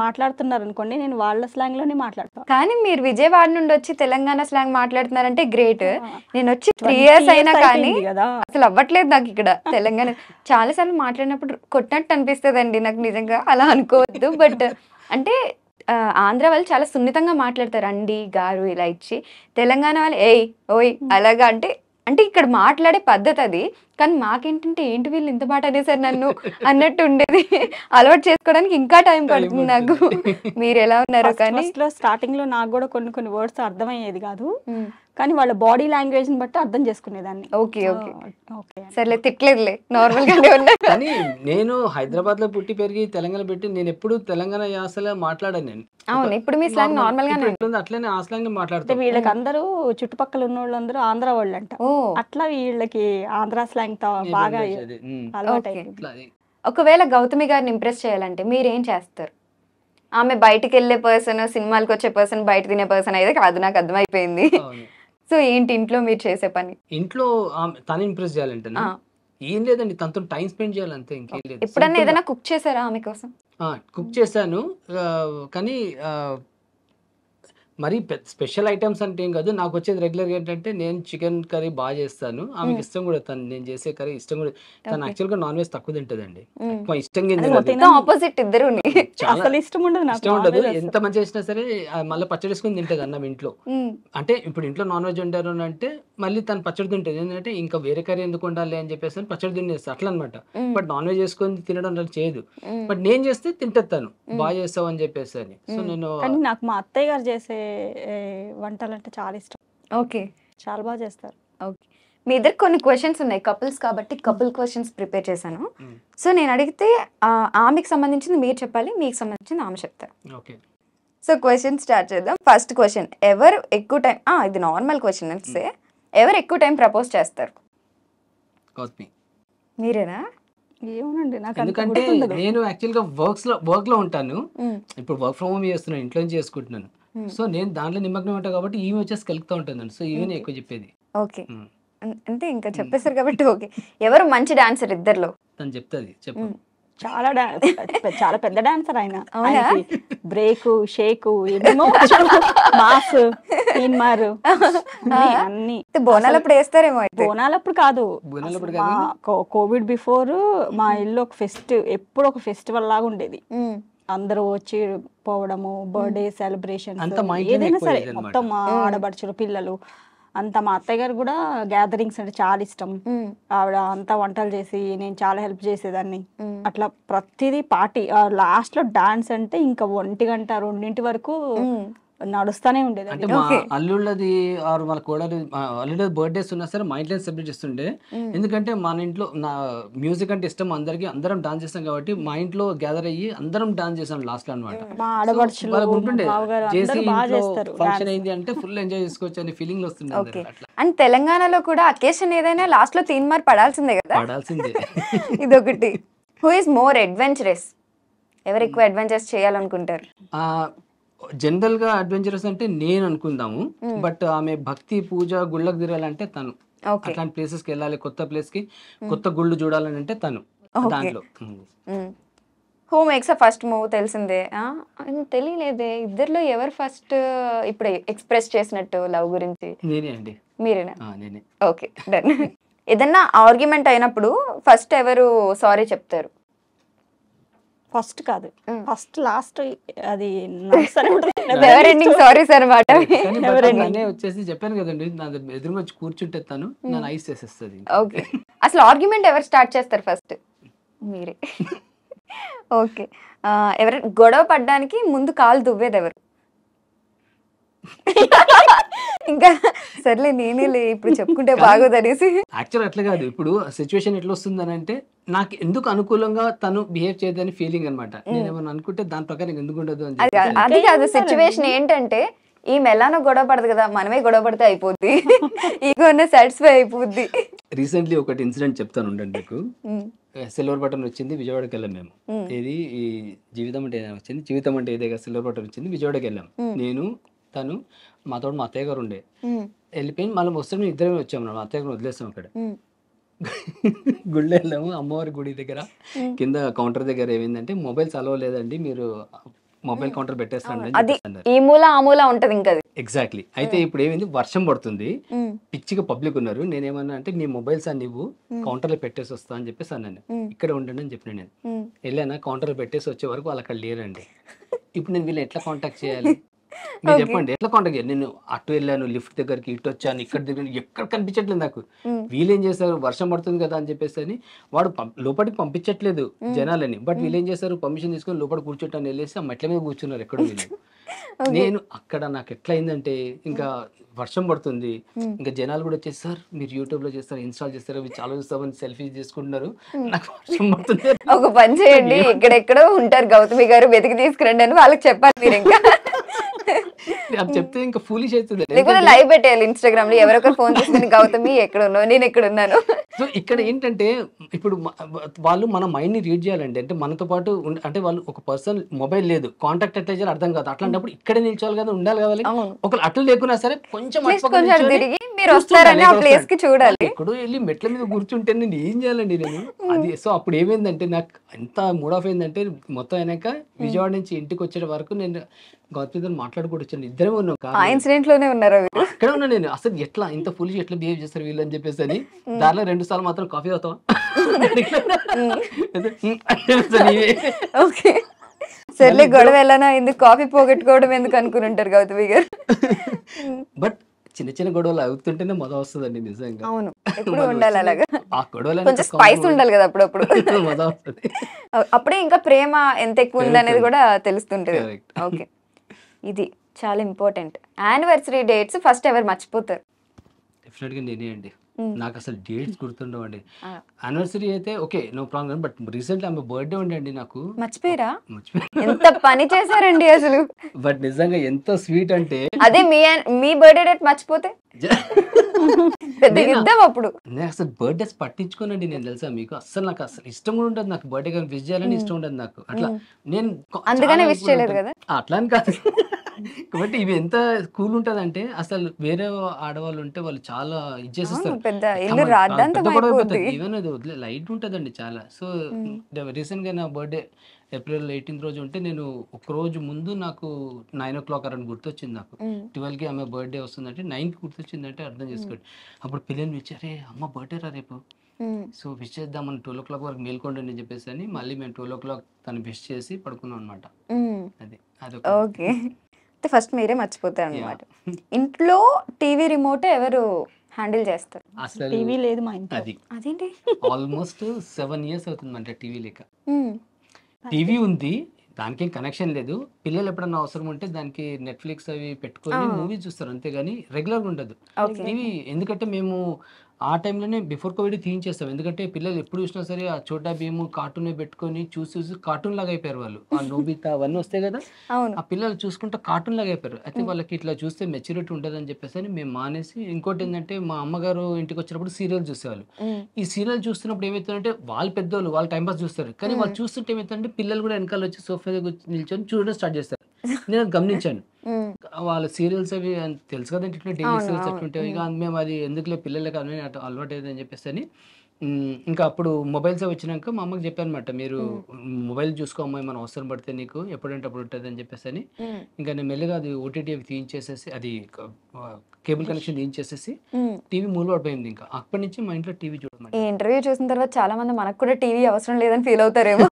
మాట్లాడుతున్నారు అనుకోండి, నేను వాళ్ళ స్లాంగ్ లోనే మాట్లాడతా. కానీ మీరు విజయవాడ నుండి వచ్చి తెలంగాణ స్లాంగ్ మాట్లాడుతున్నారంటే గ్రేట్. నేను వచ్చి 3 years అయినా కానీ అసలు అవ్వట్లేదు నాకు ఇక్కడ తెలంగాణ. చాలా సార్లు మాట్లాడినప్పుడు కొట్టినట్టు అనిపిస్తుంది అండి నాకు, నిజంగా అలా అనుకోవద్దు. బట్ అంటే ఆంధ్ర వాళ్ళు చాలా సున్నితంగా మాట్లాడతారు, అండి గారు ఇలా ఇచ్చి. తెలంగాణ వాళ్ళు ఏయ్ ఓయ్ అలాగా అంటే ఇక్కడ మాట్లాడే పద్ధతి అది. కానీ మాకేంటంటే ఏంటి వీళ్ళు ఇంత మాట అనేసారు నన్ను అన్నట్టు ఉండేది. అలవాటు చేసుకోవడానికి ఇంకా టైం పడుతుంది నాకు. మీరు ఎలా ఉన్నారో. కానీ స్టార్టింగ్ లో నాకు కూడా కొన్ని వర్డ్స్ అర్థమయ్యేది కాదు, కానీ వాళ్ళ బాడీ లాంగ్వేజ్ ని బట్టి అర్థం చేసుకునేదాన్ని. ఓకే సర్లే, తిట్టలేదులే, నార్మల్ గానే ఉన్నా. కానీ నేను హైదరాబాద్ లో పుట్టి పెరిగి తెలంగాణ పెట్టి నేను ఎప్పుడు తెలంగాణ యాసలో మాట్లాడాను నేను. అవును, ఇప్పుడు మీ స్లాంగ్ నార్మల్ గానే అట్లనే ఆ స్లాంగ్ మాట్లాడుతాను. వీళ్ళకి అందరూ చుట్టుపక్కల ఉన్న వాళ్ళందరూ ఆంధ్ర వాళ్ళు అంట, అట్లా వీళ్ళకి ఆంధ్ర స్లాంగ్ తో బాగా అలవాటైంది. ఒకవేళ గౌతమి గారిని ఇంప్రెస్ చేయాలంటే మీరేం చేస్తారు? ఆమె బయటికి వెళ్ళే పర్సన్, సినిమాలకు వచ్చే పర్సన్, బయట తినే పర్సన్ అయితే కాదు, నాకు అర్థమైపోయింది. సో ఏంటి ఇంట్లో మీరు చేసే పని? ఇంట్లో తను ఇంప్రెస్ చేయాలంటేనా? ఆ! ఏం లేదండి, తనతో టైం స్పెండ్ చేయాలంతే, ఇంకేం లేదు. ఎప్పుడన్నా సింపుల్‌గా ఏదైనా కుక్ చేసారా ఆమె కోసం? కుక్ చేశాను. కానీ మరీ స్పెషల్ ఐటమ్స్ అంటే ఏం కాదు. నాకొచ్చేది రెగ్యులర్‌గా ఏంటంటే నేను చికెన్ కర్రీ బాగా చేస్తాను. ఆమెకి హ్మ్. ఇష్టం కూడా, నేను చేసే కర్రీ ఇష్టం కూడా. తను ఓకే. యాక్చువల్‌గా నాన్ వెజ్ తక్కువ తింటదండి. హ్మ్. ఎక్కువ ఇష్టంగా ఏం అది తినదు. తిన మొత్తం ఆపోజిట్ ఇద్దరుని. చాలా అసలు ఇష్టం ఉండదు నాకు ఇష్టం నాన్ ఉండదు. వెజ్ ఎంత అసలు. మంచిగా చేసినా సరే మళ్ళీ పచ్చడి వేసుకొని తింటది అన్నం ఇంట్లో. హ్మ్. అంటే ఇప్పుడు ఇంట్లో నాన్ వెజ్ వండారు అని అంటే మళ్ళీ తను పచ్చడి తింటది. ఏంటంటే ఇంకా వేరే కర్రీ ఎందుకు వండాలి అని చెప్పేసి అని పచ్చడి తినేస్తది అట్లా అనమాట. హ్మ్. బట్ నాన్ వెజ్ చేసుకొని తినడం అలా చేయదు. హ్మ్. బట్ నేను చేస్తే తింటది తను. హ్మ్. బాగా చేస్తావు అని చెప్పేసి అని. సో హ్మ్. నేను కానీ నాకు మా అత్తయ్య గారు చేసే వంటలంటే చాలా ఇష్టం. ఓకే. చాలా బాగా చేస్తారు. ఓకే. మీ ఇద్దరికి కొన్ని క్వెషన్స్ ఉన్నాయి. కపుల్స్ కాబట్టి కపుల్ క్వెషన్స్ ప్రిపేర్ చేశాను. హ్మ్. సో నేను అడిగితే ఆమెకి సంబంధించింది మీరు చెప్పాలి. మీకు సంబంధించింది ఆమె చెప్తారు. ఓకే. సో క్వెషన్ స్టార్ట్ చేద్దాం. ఫస్ట్ క్వెషన్, ఎవరు ఎక్కువ టైం ఇది నార్మల్ క్వెషన్ ఇస్తే ఎవరు ఎక్కువ టైం ప్రపోజ్ చేస్తారు? గౌతమి. మీరేనా? ఏమోనండి నాకు అంత ఎందుకంటే గుర్తుండదు. నేను యాక్చువల్‌గా వర్క్‌లో ఉంటాను. హ్మ్. ఇప్పుడు వర్క్ ఫ్రమ్ హోమ్ చేస్తున్నాను. ఇంట్లో నుంచి చేసుకుంటున్నాను. హ్మ్. సో నేను దాంట్లో నిమగ్నం ఉంటాను కాబట్టి ఈమె వచ్చేసి కెలుకుతా ఉంటుందండి. సో ఈమెనే ఓకే. ఎక్కువ చెప్పేది. ఓకే. హ్మ్. అంటే ఇంకా హ్మ్. చెప్పేశారు కాబట్టి ఓకే. ఎవరు మంచి డాన్సర్ ఇద్దరిలో? తను చెప్తది. చెప్పు. హ్మ్. చాలా పెద్ద డాన్సర్ ఆయన. అవునా? ఆయనకి బ్రేకు, షేకు ఏమేమో వచ్చు. మాస్, తీన్మార్ అన్ని. అయితే బోనాలప్పుడు వేస్తారేమో అయితే. బోనాలప్పుడు కాదు. బోనాలప్పుడు అసలు మా కాదు. కోవిడ్ బిఫోర్ మా ఇల్లు ఒక ఎప్పుడు ఒక ఫెస్టివల్ లాగా ఉండేది. హ్మ్. అందరూ వచ్చి పోవడము, బర్త్డే సెలబ్రేషన్స్ అంతా మా ఇంట్లోనే ఏదైనా ఎక్కువ సరే అయ్యేదన్నమాట. మొత్తం మా ఆడబడుచులు పిల్లలు అంతా. మా అత్తయ్య గారు కూడా గ్యాదరింగ్స్ అంటే చాలా ఇష్టం. హ్మ్. ఆవిడ అంతా వంటలు చేసి నేను చాలా హెల్ప్ చేసేదాన్ని. హ్మ్. అట్లా ప్రతిదీ పార్టీ లాస్ట్లో డాన్స్ అంటే ఇంకా 1 గంట 2 వరకు హ్మ్. నడుస్తూనే ఉండేది అంటే అది. మా ఓకే. అల్లుళ్ళది ఆర్ వాళ్ళ కోడలు అల్లుడి బర్త్‌డేస్ ఉన్నా సరే మా ఇంట్లోనే సెలబ్రేట్ చేస్తుండే. హ్మ్. ఎందుకంటే మన ఇంట్లో మ్యూజిక్ అంటే ఇష్టం అందరికి. అందరం డాన్స్ చేస్తాం కాబట్టి మా ఇంట్లో గ్యాదర్ అయ్యి అందరం డాన్స్ చేసాం లాస్ట్‌లో అన్నమాట. మా సో ఆడబడుచులు వాళ్ళకి మా ఉంటుండే బావగారు జేసీ అందరూ బాగా ఇంట్లో చేస్తారు ఫంక్షన్ డాన్స్. అయింది అంటే ఫుల్ ఎంజాయ్ చేసుకోవచ్చు అనే ఫీలింగ్‌లో వస్తుండే ఓకే. అందరికి అట్లా. అండ్ తెలంగాణలో కూడా అకేషన్ ఏదైనా లాస్ట్‌లో తీన్మార్ పడాల్సిందే కదా! పడాల్సిందే. ఇదొకటి. Who is more adventurous? ఎవరు ఎక్కువ అడ్వెంచర్స్ చేయాలనుకుంటారు? జనరల్‌గా అడ్వెంచరస్ అంటే నేను అనుకుందాము. హ్మ్. బట్ ఆమె భక్తి, పూజ, గుళ్ళకి తిరగాలంటే తను. ఓకే. అట్లాంటి ప్లేసెస్‌కి వెళ్ళాలి, కొత్త ప్లేస్‌కి, హ్మ్. కొత్త గుళ్ళు చూడాలని అంటే తను. ఓకే. దాంట్లో. హ్మ్. హ్మ్. Who makes a first move తెలిసిందే. తెలియలేదే. ఇద్దరిలో ఎవరు ఫస్ట్ ఇప్పుడు ఎక్స్‌ప్రెస్ చేసినట్టు లవ్ గురించి? నేనే అండి. మీరేనా? నేనే. ఓకే. డన్. ఏదన్నా ఆర్గ్యుమెంట్ అయినప్పుడు ఫస్ట్ ఎవరు సారీ చెప్తారు? ఫస్ట్ కాదు, హ్మ్. ఫస్ట్ లాస్ట్ అది నడుస్తూనే ఉంటుంది. నెవర్ ఎండింగ్ సారీస్ అన్నమాట. కానీ Never బట్ ending. తనే వచ్చేసి చెప్పాను కదండీ! నా ఎదురుగా వచ్చి కూర్చుంటే తను నన్ను ఐస్ చేసేస్తది. ఓకే. అసలు ఆర్గ్యుమెంట్ ఎవరు స్టార్ట్ చేస్తారు ఫస్ట్? మీరే. ఓకే. ఎవరైనా గొడవ పడ్డానికి ముందు కాలు దువ్వేదెవరు? ఇంకా సర్లే నేనేలే ఇప్పుడు చెప్పుకుంటే కానీ బాగోదనేసి. యాక్చువల్ అట్లా కాదు. ఇప్పుడు సిట్యుయేషన్ ఎట్లా వస్తుందనంటే నాకు ఎందుకు అనుకూలంగా తను బిహేవ్ చేయదని ఫీలింగ్ అన్నమాట. నేనేమన్నా అనుకుంటే దాని ప్రకారం ఎందుకు ఉండదు అని అది చెప్పేసి. అది కాదు ఇంకేం సిచ్యువేషన్ ఉండాలండి? ఏంటంటే ఈమె ఎలానో గొడవ పడదు కదా! మనమే గొడవ పడితే అయిపోద్ది. ఈగోనే సాటిస్ఫై అయిపోద్ది. రీసెంట్లీ ఒకటి ఇన్సిడెంట్ చెప్తాను ఉండండి మీకు. హ్మ్. సిల్వర్ బటన్ వచ్చింది, విజయవాడకి వెళ్ళాం మేము. హ్మ్. ఏది ఈ జీవితం అంటే ఏదైనా వచ్చింది, జీవితం అంటే ఏదేగా సిల్వర్ బటన్ వచ్చింది, విజయవాడకి వెళ్ళాం. హ్మ్. నేను, తను, మాతోడు మా అత్తయ్య గారు ఉండే. హ్మ్. వెళ్ళిపోయి మళ్ళీ వస్తే మేము ఇద్దరమే వచ్చాము. మా అత్తయ్య గారిని వదిలేసాం అక్కడ. హ్మ్. గుడిలో వెళ్ళాము. అమ్మవారి గుడి దగ్గర హ్మ్. కింద కౌంటర్ దగ్గర ఏమైందంటే మొబైల్స్ అలవ్ లేదండి, మీరు మొబైల్ కౌంటర్ పెట్టేస్తాండి అని అది చెప్పేసి అన్నారు. ఈ మూల ఆ మూల ఉంటది ఇంకా అది. ఎగ్జాక్ట్లీ. అయితే ఇప్పుడు ఏమైంది, వర్షం పడుతుంది, హ్మ్. పిచ్చిగా పబ్లిక్ ఉన్నారు. నేనేమన్నా అంటే నీ మొబైల్స్ అన్ని నువ్వు కౌంటర్లో పెట్టేసి వస్తా అని చెప్పేసి అన్నాను. హ్మ్. ఇక్కడ ఉండండి అని చెప్పిన నేను. హ్మ్. వెళ్ళానా, కౌంటర్లో పెట్టేసి వచ్చే వరకు వాళ్ళు అక్కడ లేరండి. ఇప్పుడు నేను వీళ్ళని ఎట్లా కాంటాక్ట్ చేయాలి? మీరు ఓకే. చెప్పండి ఎట్లా కాంటాక్ట్ చేయాలి? నేను అటు వెళ్ళాను, లిఫ్ట్ దగ్గరికి, ఇటు వచ్చాను, ఇక్కడ దిగాను, ఎక్కడ కనిపించట్లేదు నాకు. హ్మ్. వీళ్ళేం చేశారు, వర్షం పడుతుంది కదా అని చెప్పేసి అని వాడు లోపలికి పంపించట్లేదు జనాలని. బట్ వీళ్ళేం చేశారు, పర్మిషన్ తీసుకొని లోపల కూర్చోటాన్ని వెళ్ళేసి ఆ మెట్ల మీద కూర్చున్నారు ఎక్కడో వీళ్ళు. ఓకే. నేను అక్కడ నాకు ఎట్లా అయిందంటే ఇంకా వర్షం పడుతుంది, హ్మ్. ఇంకా జనాలు కూడా వచ్చేసి సార్ మీరు యూట్యూబ్లో చేస్తారు, ఇన్స్టాల్ చేస్తారు, అవి చాలా చూస్తామని సెల్ఫీ చేసుకుంటున్నారు, నాకు వర్షం పడుతుంది. ఒక పని చేయండి, ఎక్కడెక్కడో ఉంటారు గౌతమి గారు, వెతికి తీసుకురండి అని వాళ్ళకి చెప్పాలి మీరు ఇంకా. అది చెప్తే ఇంకా ఫూలిష్ అవుతుంది. లేకపోతే లైవ్ పెట్టేయాలి ఇన్స్టాగ్రామ్ లో, ఎవరొకరు ఫోన్ తీసుకుని గౌతమి ఎక్కడ ఉన్నావు, నేను ఎక్కడ ఉన్నాను. సో ఇక్కడ ఏంటంటే ఇప్పుడు వాళ్ళు మన మైండ్ ని రీడ్ చేయాలండి. అంటే మనతో పాటు అంటే వాళ్ళు ఒక పర్సన్ మొబైల్ లేదు, కాంటాక్ట్ ఎట్లా చేయాలి అర్థం కాదు. అట్లాంటప్పుడు ఇక్కడే నిల్చోవాలి కదా, ఉండాలి కావాలి. అవును, ఒకళ్ళు అట్లా లేకున్నా సరే కొంచెం కొంచెం తిరిగి మీరు వస్తారని ఆ ప్లేస్ కి చూడాలి. ఎక్కడో వెళ్ళి మెట్ల మీద కూర్చుంటే నేను ఏం చేయాలండి నేను అది. సో అప్పుడు ఏమైందంటే నాకు ఎంత మూడ్ ఆఫ్ అయిందంటే మొత్తం అయినాక విజయవాడ నుంచి ఇంటికి వచ్చే వరకు నేను గౌతమితో మాట్లాడుకుంటూ వచ్చాను. ఇద్దరే ఉన్నాం ఆ ఇన్సిడెంట్ లోనే ఉన్నారా మీరు? అక్కడ ఉన్నా నేను. అసలు ఎట్లా ఇంత ఫుల్ ఎట్లా బిహేవ్ చేస్తారు వీళ్ళు అని చెప్పేసి అని. దారిలో 2 సార్లు మాత్రం కాఫీ అవుతావా ఓకే, సర్లే గొడవ ఎలానా ఎందుకు, కాఫీ పోగొట్టుకోవడం ఎందుకు అనుకుని ఉంటారు గౌతమి గారు. బట్ చిన్న చిన్న గొడవలు అవుతుంటేనే మజా వస్తుందండి నిజంగా. అవును, ఎప్పుడు ఉండాలి అలాగా. ఆ గొడవలు కొంచెం స్పైస్ ఉండాలి కదా అప్పుడప్పుడు. మజా వస్తుంది. అప్పుడే ఇంకా ప్రేమ ఎంత ఎక్కువ ఉంది అనేది కూడా తెలుస్తుంటది. Correct. ఓకే, ఇది చాలా ఇంపార్టెంట్. యానివర్సరీ డేట్స్ ఫస్ట్ ఎవరు మర్చిపోతారు? డెఫినెట్ గా నేనే అండి. నాకు అసలు డేట్స్ గుర్తుండవండి. యానివర్సరీ అయితే okay no problem, but recently ఆమె బర్త్డే ఉండే అండి నాకు. మర్చిపోయారా? ఎంత పని చేశారండి అసలు. బట్ నిజంగా ఎంత స్వీట్ అంటే అదే మీ బర్త్డే డేట్ మర్చిపోతే పెద్ద యుద్ధం అప్పుడు. నేను అసలు బర్త్డేస్ పట్టించుకోనండి నేను, తెలుసా మీకు. అసలు నాకు అసలు ఇష్టం కూడా ఉంటుంది, నాకు బర్త్డే కానీ విష్ చేయాలని ఇష్టం ఉండదు నాకు. అట్లా నేను అందుకనే విష్ చేయలేదు కదా. అట్లా అని కాదు, కాబట్టి ఇవి ఎంత కూల్ ఉంటదంటే అసలు వేరే ఆడవాళ్ళు ఉంటే వాళ్ళు చాలా ఇచ్చేసేస్తారు. పెద్ద ఇల్లు రాద్దాంతం అయిపోద్ది. ఈవెన్ అది వదిలే లైట్ ఉంటదండి చాలా. సో రీసెంట్ గా నా బర్త్డే ఏప్రిల్ 18 రోజు ఉంటే నేను ఒక రోజు ముందు నాకు 9 o'clock అరౌండ్ గుర్తొచ్చింది. నాకు 12 కి ఆమె బర్త్డే వస్తుందంటే 9 కి గుర్తొచ్చిందంటే అర్థం చేసుకోండి. అప్పుడు పిల్లల్ని విచ్చారే అమ్మ బర్త్డే రా రేపు, సో విష్ చేద్దామని 12 o'clock వరకు మేల్కోండి అని చెప్పేసి అని మళ్ళీ మేము 12 o'clock తను విష్ చేసి పడుకున్నాం అనమాట. అది ఓకే, ఫస్ట్ మీరే మర్చిపోతారు అనమాట. ఇంట్లో టీవీ రిమోట్ ఎవరు హ్యాండిల్ చేస్తారు? అసలు టీవీ లేదు మా ఇంట్లో. అది అదేంటి ఆల్మోస్ట్ 7 years అవుతుంది అంటే టీవీ లేక. టీవీ ఉంది, దానికి కనెక్షన్ లేదు. పిల్లలు ఎప్పుడన్నా అవసరం ఉంటే దానికి నెట్ఫ్లిక్స్ అవి పెట్టుకొని మూవీ చూస్తారు, అంతేగాని రెగ్యులర్గా ఉండదు టీవీ. ఎందుకంటే మేము ఆ టైంలోనే బిఫోర్ కోవిడ్ తీయించేస్తాం. ఎందుకంటే పిల్లలు ఎప్పుడు చూసినా సరే ఆ చోటా భీము కార్టూన్ పెట్టుకొని చూసి చూసి కార్టూన్ లాగా అయిపోయారు వాళ్ళు. ఆ నోబితా అవన్నీ వస్తాయి కదా, ఆ పిల్లలు చూసుకుంటే కార్టూన్ లాగా అయిపోయారు. అయితే వాళ్ళకి ఇట్లా చూస్తే మెచ్యూరిటీ ఉంటుంది అని చెప్పేసి అని మేము మానేసి, ఇంకోటి ఏంటంటే మా అమ్మగారు ఇంటికి వచ్చినప్పుడు సీరియల్ చూసేవాళ్ళు. ఈ సీరియల్ చూస్తున్నప్పుడు ఏమవుతుందంటే వాళ్ళు పెద్దోళ్ళు వాళ్ళు టైంపాస్ చూస్తారు, కానీ వాళ్ళు చూస్తుంటే ఏమవుతుందంటే పిల్లలు కూడా వెనకాల వచ్చి సోఫా దగ్గర నిల్చొని చూడడం స్టార్ట్ చేస్తారు. నేను అది గమనించాను. వాళ్ళ సీరియల్స్ అవి తెలుసు కదండి, ఇట్లా డైలీ సీరియల్స్ అట్లుంటాయి. ఇక మేము అది ఎందుకులే పిల్లలకి అన్నీ అలవాటు అయిందని చెప్పేసి అని ఇంకా అప్పుడు మొబైల్స్ వచ్చినాక మా అమ్మకి చెప్పాను అనమాట, మీరు మొబైల్ చూసుకో అమ్మాయి, మనం అవసరం పడితే నీకు ఎప్పుడంటే అప్పుడు ఉంటుంది అని చెప్పేసి అని. ఇంకా నేను మెల్లిగా అది ఓటీటీ తీయించేసేసి, అది కేబుల్ కనెక్షన్ తీయించేసేసి టీవీ మూలపడిపోయింది. ఇంకా అప్పటి నుంచి మా ఇంట్లో టీవీ చూడమండి. ఈ ఇంటర్వ్యూ చూసిన తర్వాత చాలా మంది మనకు కూడా టీవీ అవసరం లేదని ఫీల్ అవుతారేమో,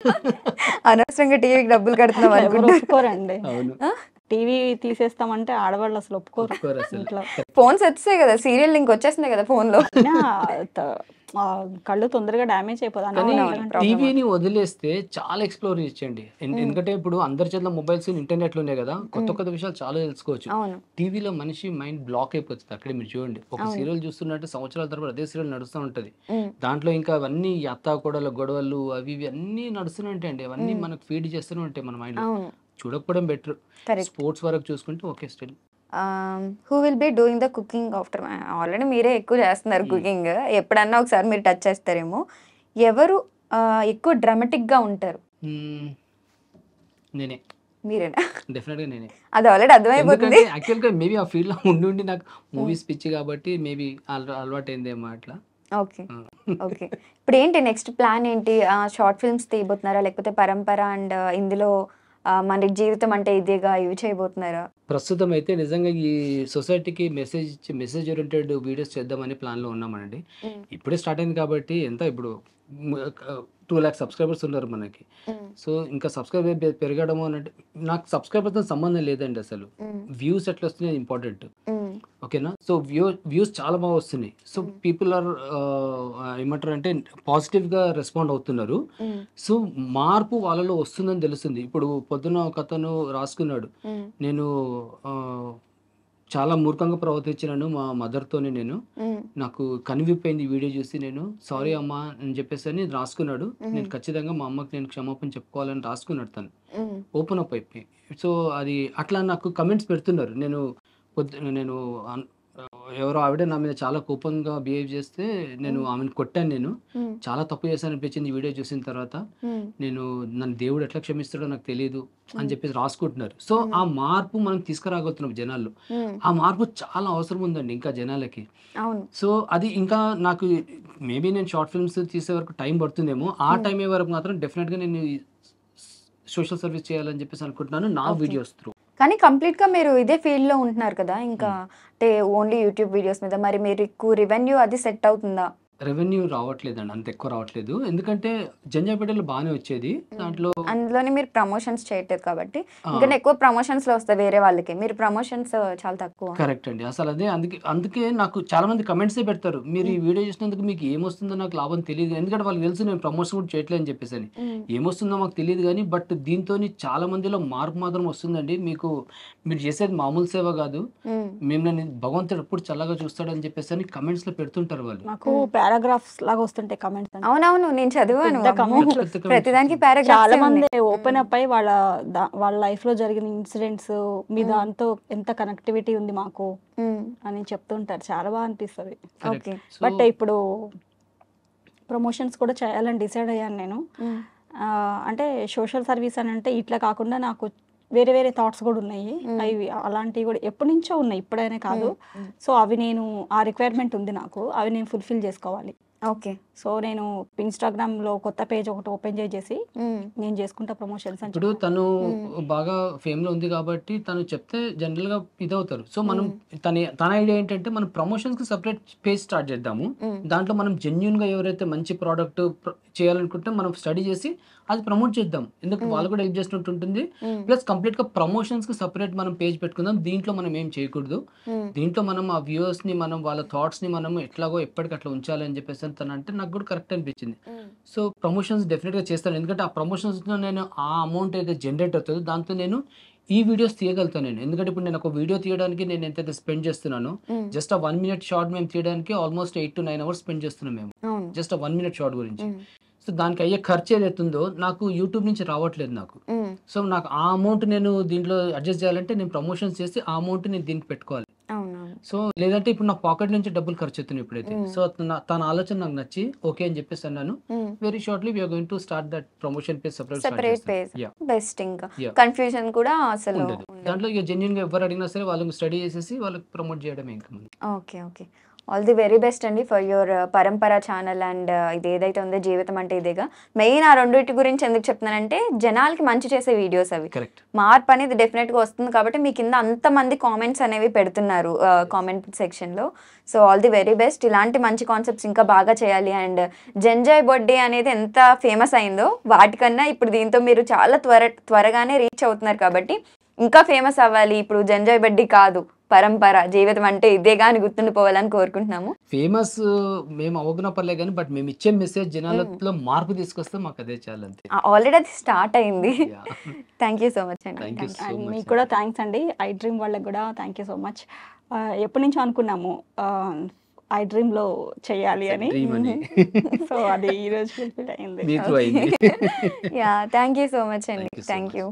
అనవసరంగా టీవీకి డబ్బులు కడుతున్నాం ఒప్పుకోరండి. అవును, టీవీ తీసేస్తామంటే ఆడవాళ్ళు అసలు ఒప్పుకోరు. ఇంట్లో ఫోన్స్ వచ్చేసాయి కదా, సీరియల్ లింక్ వచ్చేస్తున్నాయి కదా ఫోన్ లో, కళ్ళు తొందరగా డ్యామేజ్ అయిపోతాయి. కానీ టీవీని వదిలేస్తే చాలా ఎక్స్ప్లోర్ చేయొచ్చండి. ఎందుకంటే ఇప్పుడు అందరి చేతిలో మొబైల్స్ ఇంటర్నెట్ లోనే కదా, కొత్త కొత్త విషయాలు చాలా తెలుసుకోవచ్చు. టీవీలో మనిషి మైండ్ బ్లాక్ అయిపోతుంది. అక్కడే మీరు చూడండి, ఒక సీరియల్ చూస్తున్నట్టు సంవత్సరాల తర్వాత అదే సీరియల్ నడుస్తూ ఉంటది. దాంట్లో ఇంకా అవన్నీ అత్తా కోడల గొడవలు అవి ఇవి అన్ని నడుస్తూనే ఉంటాయండి. అవన్నీ మనకు ఫీడ్ చేస్తూనే ఉంటాయి మన మైండ్ లో. చూడకపోవడం బెటర్. స్పోర్ట్స్ వరకు చూసుకుంటే okay still. Who will be doing the cooking after? Already మీరే ఎక్కువ చేస్తున్నారు కుకింగ్, ఎప్పుడన్నా ఒకసారి మీరు టచ్ చేస్తారేమో. ఎవరు ఎక్కువ డ్రామాటిక్ గా ఉంటారు? నేనే. మీరేనా? డెఫినెట్ గా నేనే. అది ఆల్రెడీ అర్థమైపోతుంది. యాక్చువల్ గా మేబీ ఆ ఫీల్డ్ లో ఉండి నాకు మూవీస్ పిచ్చి కాబట్టి మేబీ అలవాటు అయిందేమో అట్లా. ఓకే ఓకే, ఇప్పుడు ఏంటి నెక్స్ట్ ప్లాన్ ఏంటి? షార్ట్ ఫిల్మ్స్ తీయబోతున్నారా, లేకపోతే పరంపర అండ్ ఇందులో మన జీవితం అంటే ఇదేగా ఇవి చేయబోతున్నారా? ప్రస్తుతం అయితే నిజంగా ఈ సొసైటీకి మెసేజ్ ఓరియంటెడ్ వీడియోస్ చేద్దామని ప్లాన్లో ఉన్నామండి. ఇప్పుడే స్టార్ట్ అయింది కాబట్టి ఎంత ఇప్పుడు 2 lakh సబ్స్క్రైబర్స్ ఉన్నారు మనకి. సో ఇంకా సబ్స్క్రైబర్ పెరగడము అంటే నాకు సబ్స్క్రైబర్తో సంబంధం లేదండి. అసలు వ్యూస్ ఎట్లా వస్తున్నాయి ఇంపార్టెంట్, ఓకేనా? సో వ్యూస్ చాలా బాగా వస్తున్నాయి. సో పీపుల్ ఆర్ ఏమంటారు అంటే పాజిటివ్గా రెస్పాండ్ అవుతున్నారు. సో మార్పు వాళ్ళలో వస్తుందని తెలుస్తుంది. ఇప్పుడు పొద్దున ఒక అతను రాసుకున్నాడు, నేను చాలా మూర్ఖంగా ప్రవర్తించినాను మా మదర్‌తోని నేను. నాకు కనువిప్పయింది ఈ వీడియో చూసి నేను. సారీ అమ్మా అని చెప్పేసని రాసుకున్నాడు. నేను ఖచ్చితంగా మా అమ్మకి నేను క్షమాపణ చెప్పుకోవాలని రాసుకున్నాడు తను. ఓపెన్ అప్ అయిపోయి. సో, అది అట్లా నాకు కమెంట్స్ పెడుతున్నారు. నేను ఎవరో ఆవిడ నా మీద చాలా కోపంగా బిహేవ్ చేస్తే నేను ఆమెను కొట్టాను నేను. చాలా తప్పు చేశాను అనిపించింది ఈ వీడియో చూసిన తర్వాత. నన్ను దేవుడు ఎట్లా క్షమిస్తాడో నాకు తెలీదు అని చెప్పేసి రాసుకుంటున్నారు. సో, ఆ మార్పు మనం తీసుకురాగలుగుతున్నాం జనాల్లో. ఆ మార్పు చాలా అవసరం ఉందండి ఇంకా జనాలకి. అవును. సో, అది ఇంకా నాకు మేబీ నేను షార్ట్ ఫిల్మ్స్ తీసే వరకు టైం పడుతుందేమో. ఆ టైం అయ్యే వరకు మాత్రం డెఫినెట్‌గా నేను సోషల్ సర్వీస్ చేయాలని చెప్పేసి అనుకుంటున్నాను నా వీడియోస్ త్రూ. కానీ కంప్లీట్‌గా మీరు ఇదే ఫీల్డ్‌లో ఉంటున్నారు కదా! ఇంకా అంటే ఓన్లీ యూట్యూబ్ వీడియోస్ మీద. మరి మీకు రెవెన్యూ అది సెట్ అవుతుందా? రెవెన్యూ రావట్లేదండి. అంత ఎక్కువ రావట్లేదు. ఎందుకంటే జంజాపేటలో బానే వచ్చేది. దాంట్లో అందులోనే మీరు ప్రమోషన్స్ చేయట్లేదు కాబట్టి ఆ! ఇంకా ఎక్కువ ప్రమోషన్స్‌లో వస్తాయి వేరే వాళ్ళకి. మీరు ప్రమోషన్స్ చాలా తక్కువ. కరెక్ట్ అండి. అసలు అదే అందుకే నాకు చాలా మంది కమెంట్సే పెడతారు. మీరు ఈ వీడియో చేసినందుకు మీకు ఏమొస్తుందో నాకు లాభం తెలీదు. ఎందుకంటే వాళ్ళకి తెలుసు నేను ప్రమోషన్ కూడా చేయట్లేదు అని చెప్పేసని. ఏమొస్తుందో మాకు తెలీదు గానీ బట్ దీంతోని చాలా మందిలో మార్పు మాత్రం వస్తుందండి. మీరు చేసేది మామూలు సేవ కాదు. మిమ్మల్ని భగవంతుడు ఎప్పుడు చల్లగా చూస్తాడని చెప్పేసని కమెంట్స్‌లో పెడుతుంటారు వాళ్ళు. నాకు పారాగ్రాఫ్స్ లాగా వస్తుంటాయి కమెంట్స్ అంటే. అవునవును. నేను చదివాను. పెద్ద అమ్మో! comments పెద్ద comments ప్రతిదానికి వస్తాయి. చాలా పారాగ్రాఫ్సే మంది ఉన్నాయి. ఓపెన్ అప్ అయ్యి వాళ్ళ లైఫ్ లో జరిగిన ఇన్సిడెంట్స్ మీ దాంతో ఎంత కనెక్టివిటీ ఉంది మాకు అని చెప్తుంటారు. చాలా బాగా అనిపిస్తుంది. కరెక్ట్. ఓకే. సో, బట్ ఇప్పుడు ప్రమోషన్స్ కూడా చేయాలని డిసైడ్ అయ్యాను నేను. అంటే సోషల్ సర్వీస్ అని అంటే ఇట్లా కాకుండా నాకు వేరే వేరే థాట్స్ కూడా ఉన్నాయి. అవి అలాంటివి కూడా ఎప్పటి నుంచో ఉన్నాయి, ఇప్పుడైనా కాదు. సో అవి నేను ఆ రిక్వైర్మెంట్ ఉంది నాకు. అవి నేను ఫుల్ఫిల్ చేసుకోవాలి. ఓకే. సో నేను ఇన్స్టాగ్రామ్లో కొత్త పేజ్ ఒకటి ఓపెన్ చేసి నేను చేసుకుంటా ప్రమోషన్స్ అని ఇప్పుడు చెప్పి. తను బాగా ఫేమ్‌లో ఉంది కాబట్టి తను చెప్తే జనరల్‌గా ఇదవుతారు. సో, మనం తన ఐడియా ఏంటంటే మనం ప్రమోషన్స్‌కి సెపరేట్ పేజ్ స్టార్ట్ చేద్దాము. దాంట్లో మనం జెన్యూన్‌గా ఎవరైతే మంచి ప్రోడక్ట్ చేయాలనుకుంటే మనం స్టడీ చేసి అది ప్రమోట్ చేద్దాం. ఎందుకంటే వాళ్ళు కూడా హెల్ప్ చేసినట్టు ఉంటుంది. ప్లస్ కంప్లీట్‌గా ప్రమోషన్స్‌కి సెపరేట్ మనం పేజ్ పెట్టుకుందాం. దీంట్లో మనం ఏం చేయకూడదు. దీంట్లో మనం ఆ వ్యూవర్స్‌ని మనం వాళ్ళ థాట్స్‌ని మనం ఎట్లాగో ఎప్పటికట్లా ఉంచాలి అని చెప్పేసి తనంటే నాకు కూడా కరెక్ట్ అనిపించింది. సో, ప్రమోషన్స్ డెఫినెట్‌గా చేస్తాను. ఎందుకంటే ఆ ప్రమోషన్స్‌లో నేను ఆ అమౌంట్ అయితే జనరేట్ అవుతుందో దాంతో నేను ఈ వీడియోస్ తీయగలుగుతాను నేను. ఎందుకంటే ఇప్పుడు నేను ఒక వీడియో తీయడానికి నేను ఎంతైతే స్పెండ్ చేస్తున్నానో జస్ట్ ఆ 1 మినిట్ షార్ట్ మేము తీయడానికి ఆల్మోస్ట్ 8-9 అవర్స్ స్పెండ్ చేస్తున్నాం మేము. అవును. జస్ట్ ఆ 1 మినిట్ షార్ట్ గురించి. సో, దానికి అయ్యే ఖర్చు ఏదైతుందో నాకు యూట్యూబ్ నుంచి రావట్లేదు నాకు. సో, నాకు ఆ అమౌంట్ నేను దీంట్లో అడ్జస్ట్ చేయాలంటే నేను ప్రమోషన్స్ చేసి ఆ అమౌంట్ నేను దీనికి పెట్టుకోవాలి. అవునవును. సో, లేదంటే ఇప్పుడు నా పాకెట్ నుంచి డబ్బులు ఖర్చవుతున్నాయి ఇప్పుడైతే. సో, తన ఆలోచన నాకు నచ్చి ఓకే అని చెప్పేసి అన్నాను. Very shortly we are going to start that promotion page separate start separate చేస్తాం. Page yeah! బెస్ట్. ఇంకా యాహ్! కన్ఫ్యూజన్ కూడా అసలు ఉండదు. దాంట్లో ఇక జెన్యూన్‌గా ఎవరు అడిగినా సరే వాళ్ళకి స్టడీ చేసేసి వాళ్ళకి ప్రమోట్ చేయడమే ఇంకా మనం. Okay. Okay. All the very best అండి ఫర్ యువర్ పరంపర ఛానల్ అండ్ ఇది ఏదైతే ఉందో జీవితం అంటే ఇదేగా. మెయిన్ ఆ రెండిటి గురించి ఎందుకు చెప్తున్నానంటే జనాలకి మంచి చేసే వీడియోస్ అవి. కరెక్ట్. మార్పు అనేది డెఫినెట్‌గా వస్తుంది కాబట్టి మీ కింద అంతమంది కామెంట్స్ అనేవి పెడుతున్నారు కామెంట్ సెక్షన్‌లో. So all the very best. ఇలాంటి మంచి కాన్సెప్ట్స్ ఇంకా బాగా చేయాలి. అండ్ జంజాయ్ బర్త్‌డే అనేది ఎంత ఫేమస్ అయిందో వాటికన్నా ఇప్పుడు దీంతో మీరు చాలా త్వరగానే రీచ్ అవుతున్నారు కాబట్టి ఇంకా ఫేమస్ అవ్వాలి. ఇప్పుడు జంజాయ్ బర్త్‌డే కాదు, పరంపర జీవితం అంటే ఇదేగా అని గుర్తుండిపోవాలని కోరుకుంటున్నాము. ఫేమస్ మేము అవ్వకున్నా పర్లేదు గానీ బట్ మేము ఇచ్చే మెసేజ్ జనాలలో మార్పు తీసుకొస్తే మాకు అదే చాలు అంతే. ఆల్రెడీ అది స్టార్ట్ అయింది. Yeah! Thank you so much అండి. Thank you so and much. మీకు కూడా థ్యాంక్స్ అండి. ఐ డ్రీమ్ వాళ్ళకి కూడా థ్యాంక్ యూ సో మచ్. ఎప్పటి నుంచో అనుకున్నాము ఐ డ్రీమ్లో చేయాలి అని. డ్రీమ్ అని. సో అది ఈరోజు ఫుల్ఫిల్ అయింది. మీకు అయింది. Yeah thank you so much అండి. Thank you so thank much. You.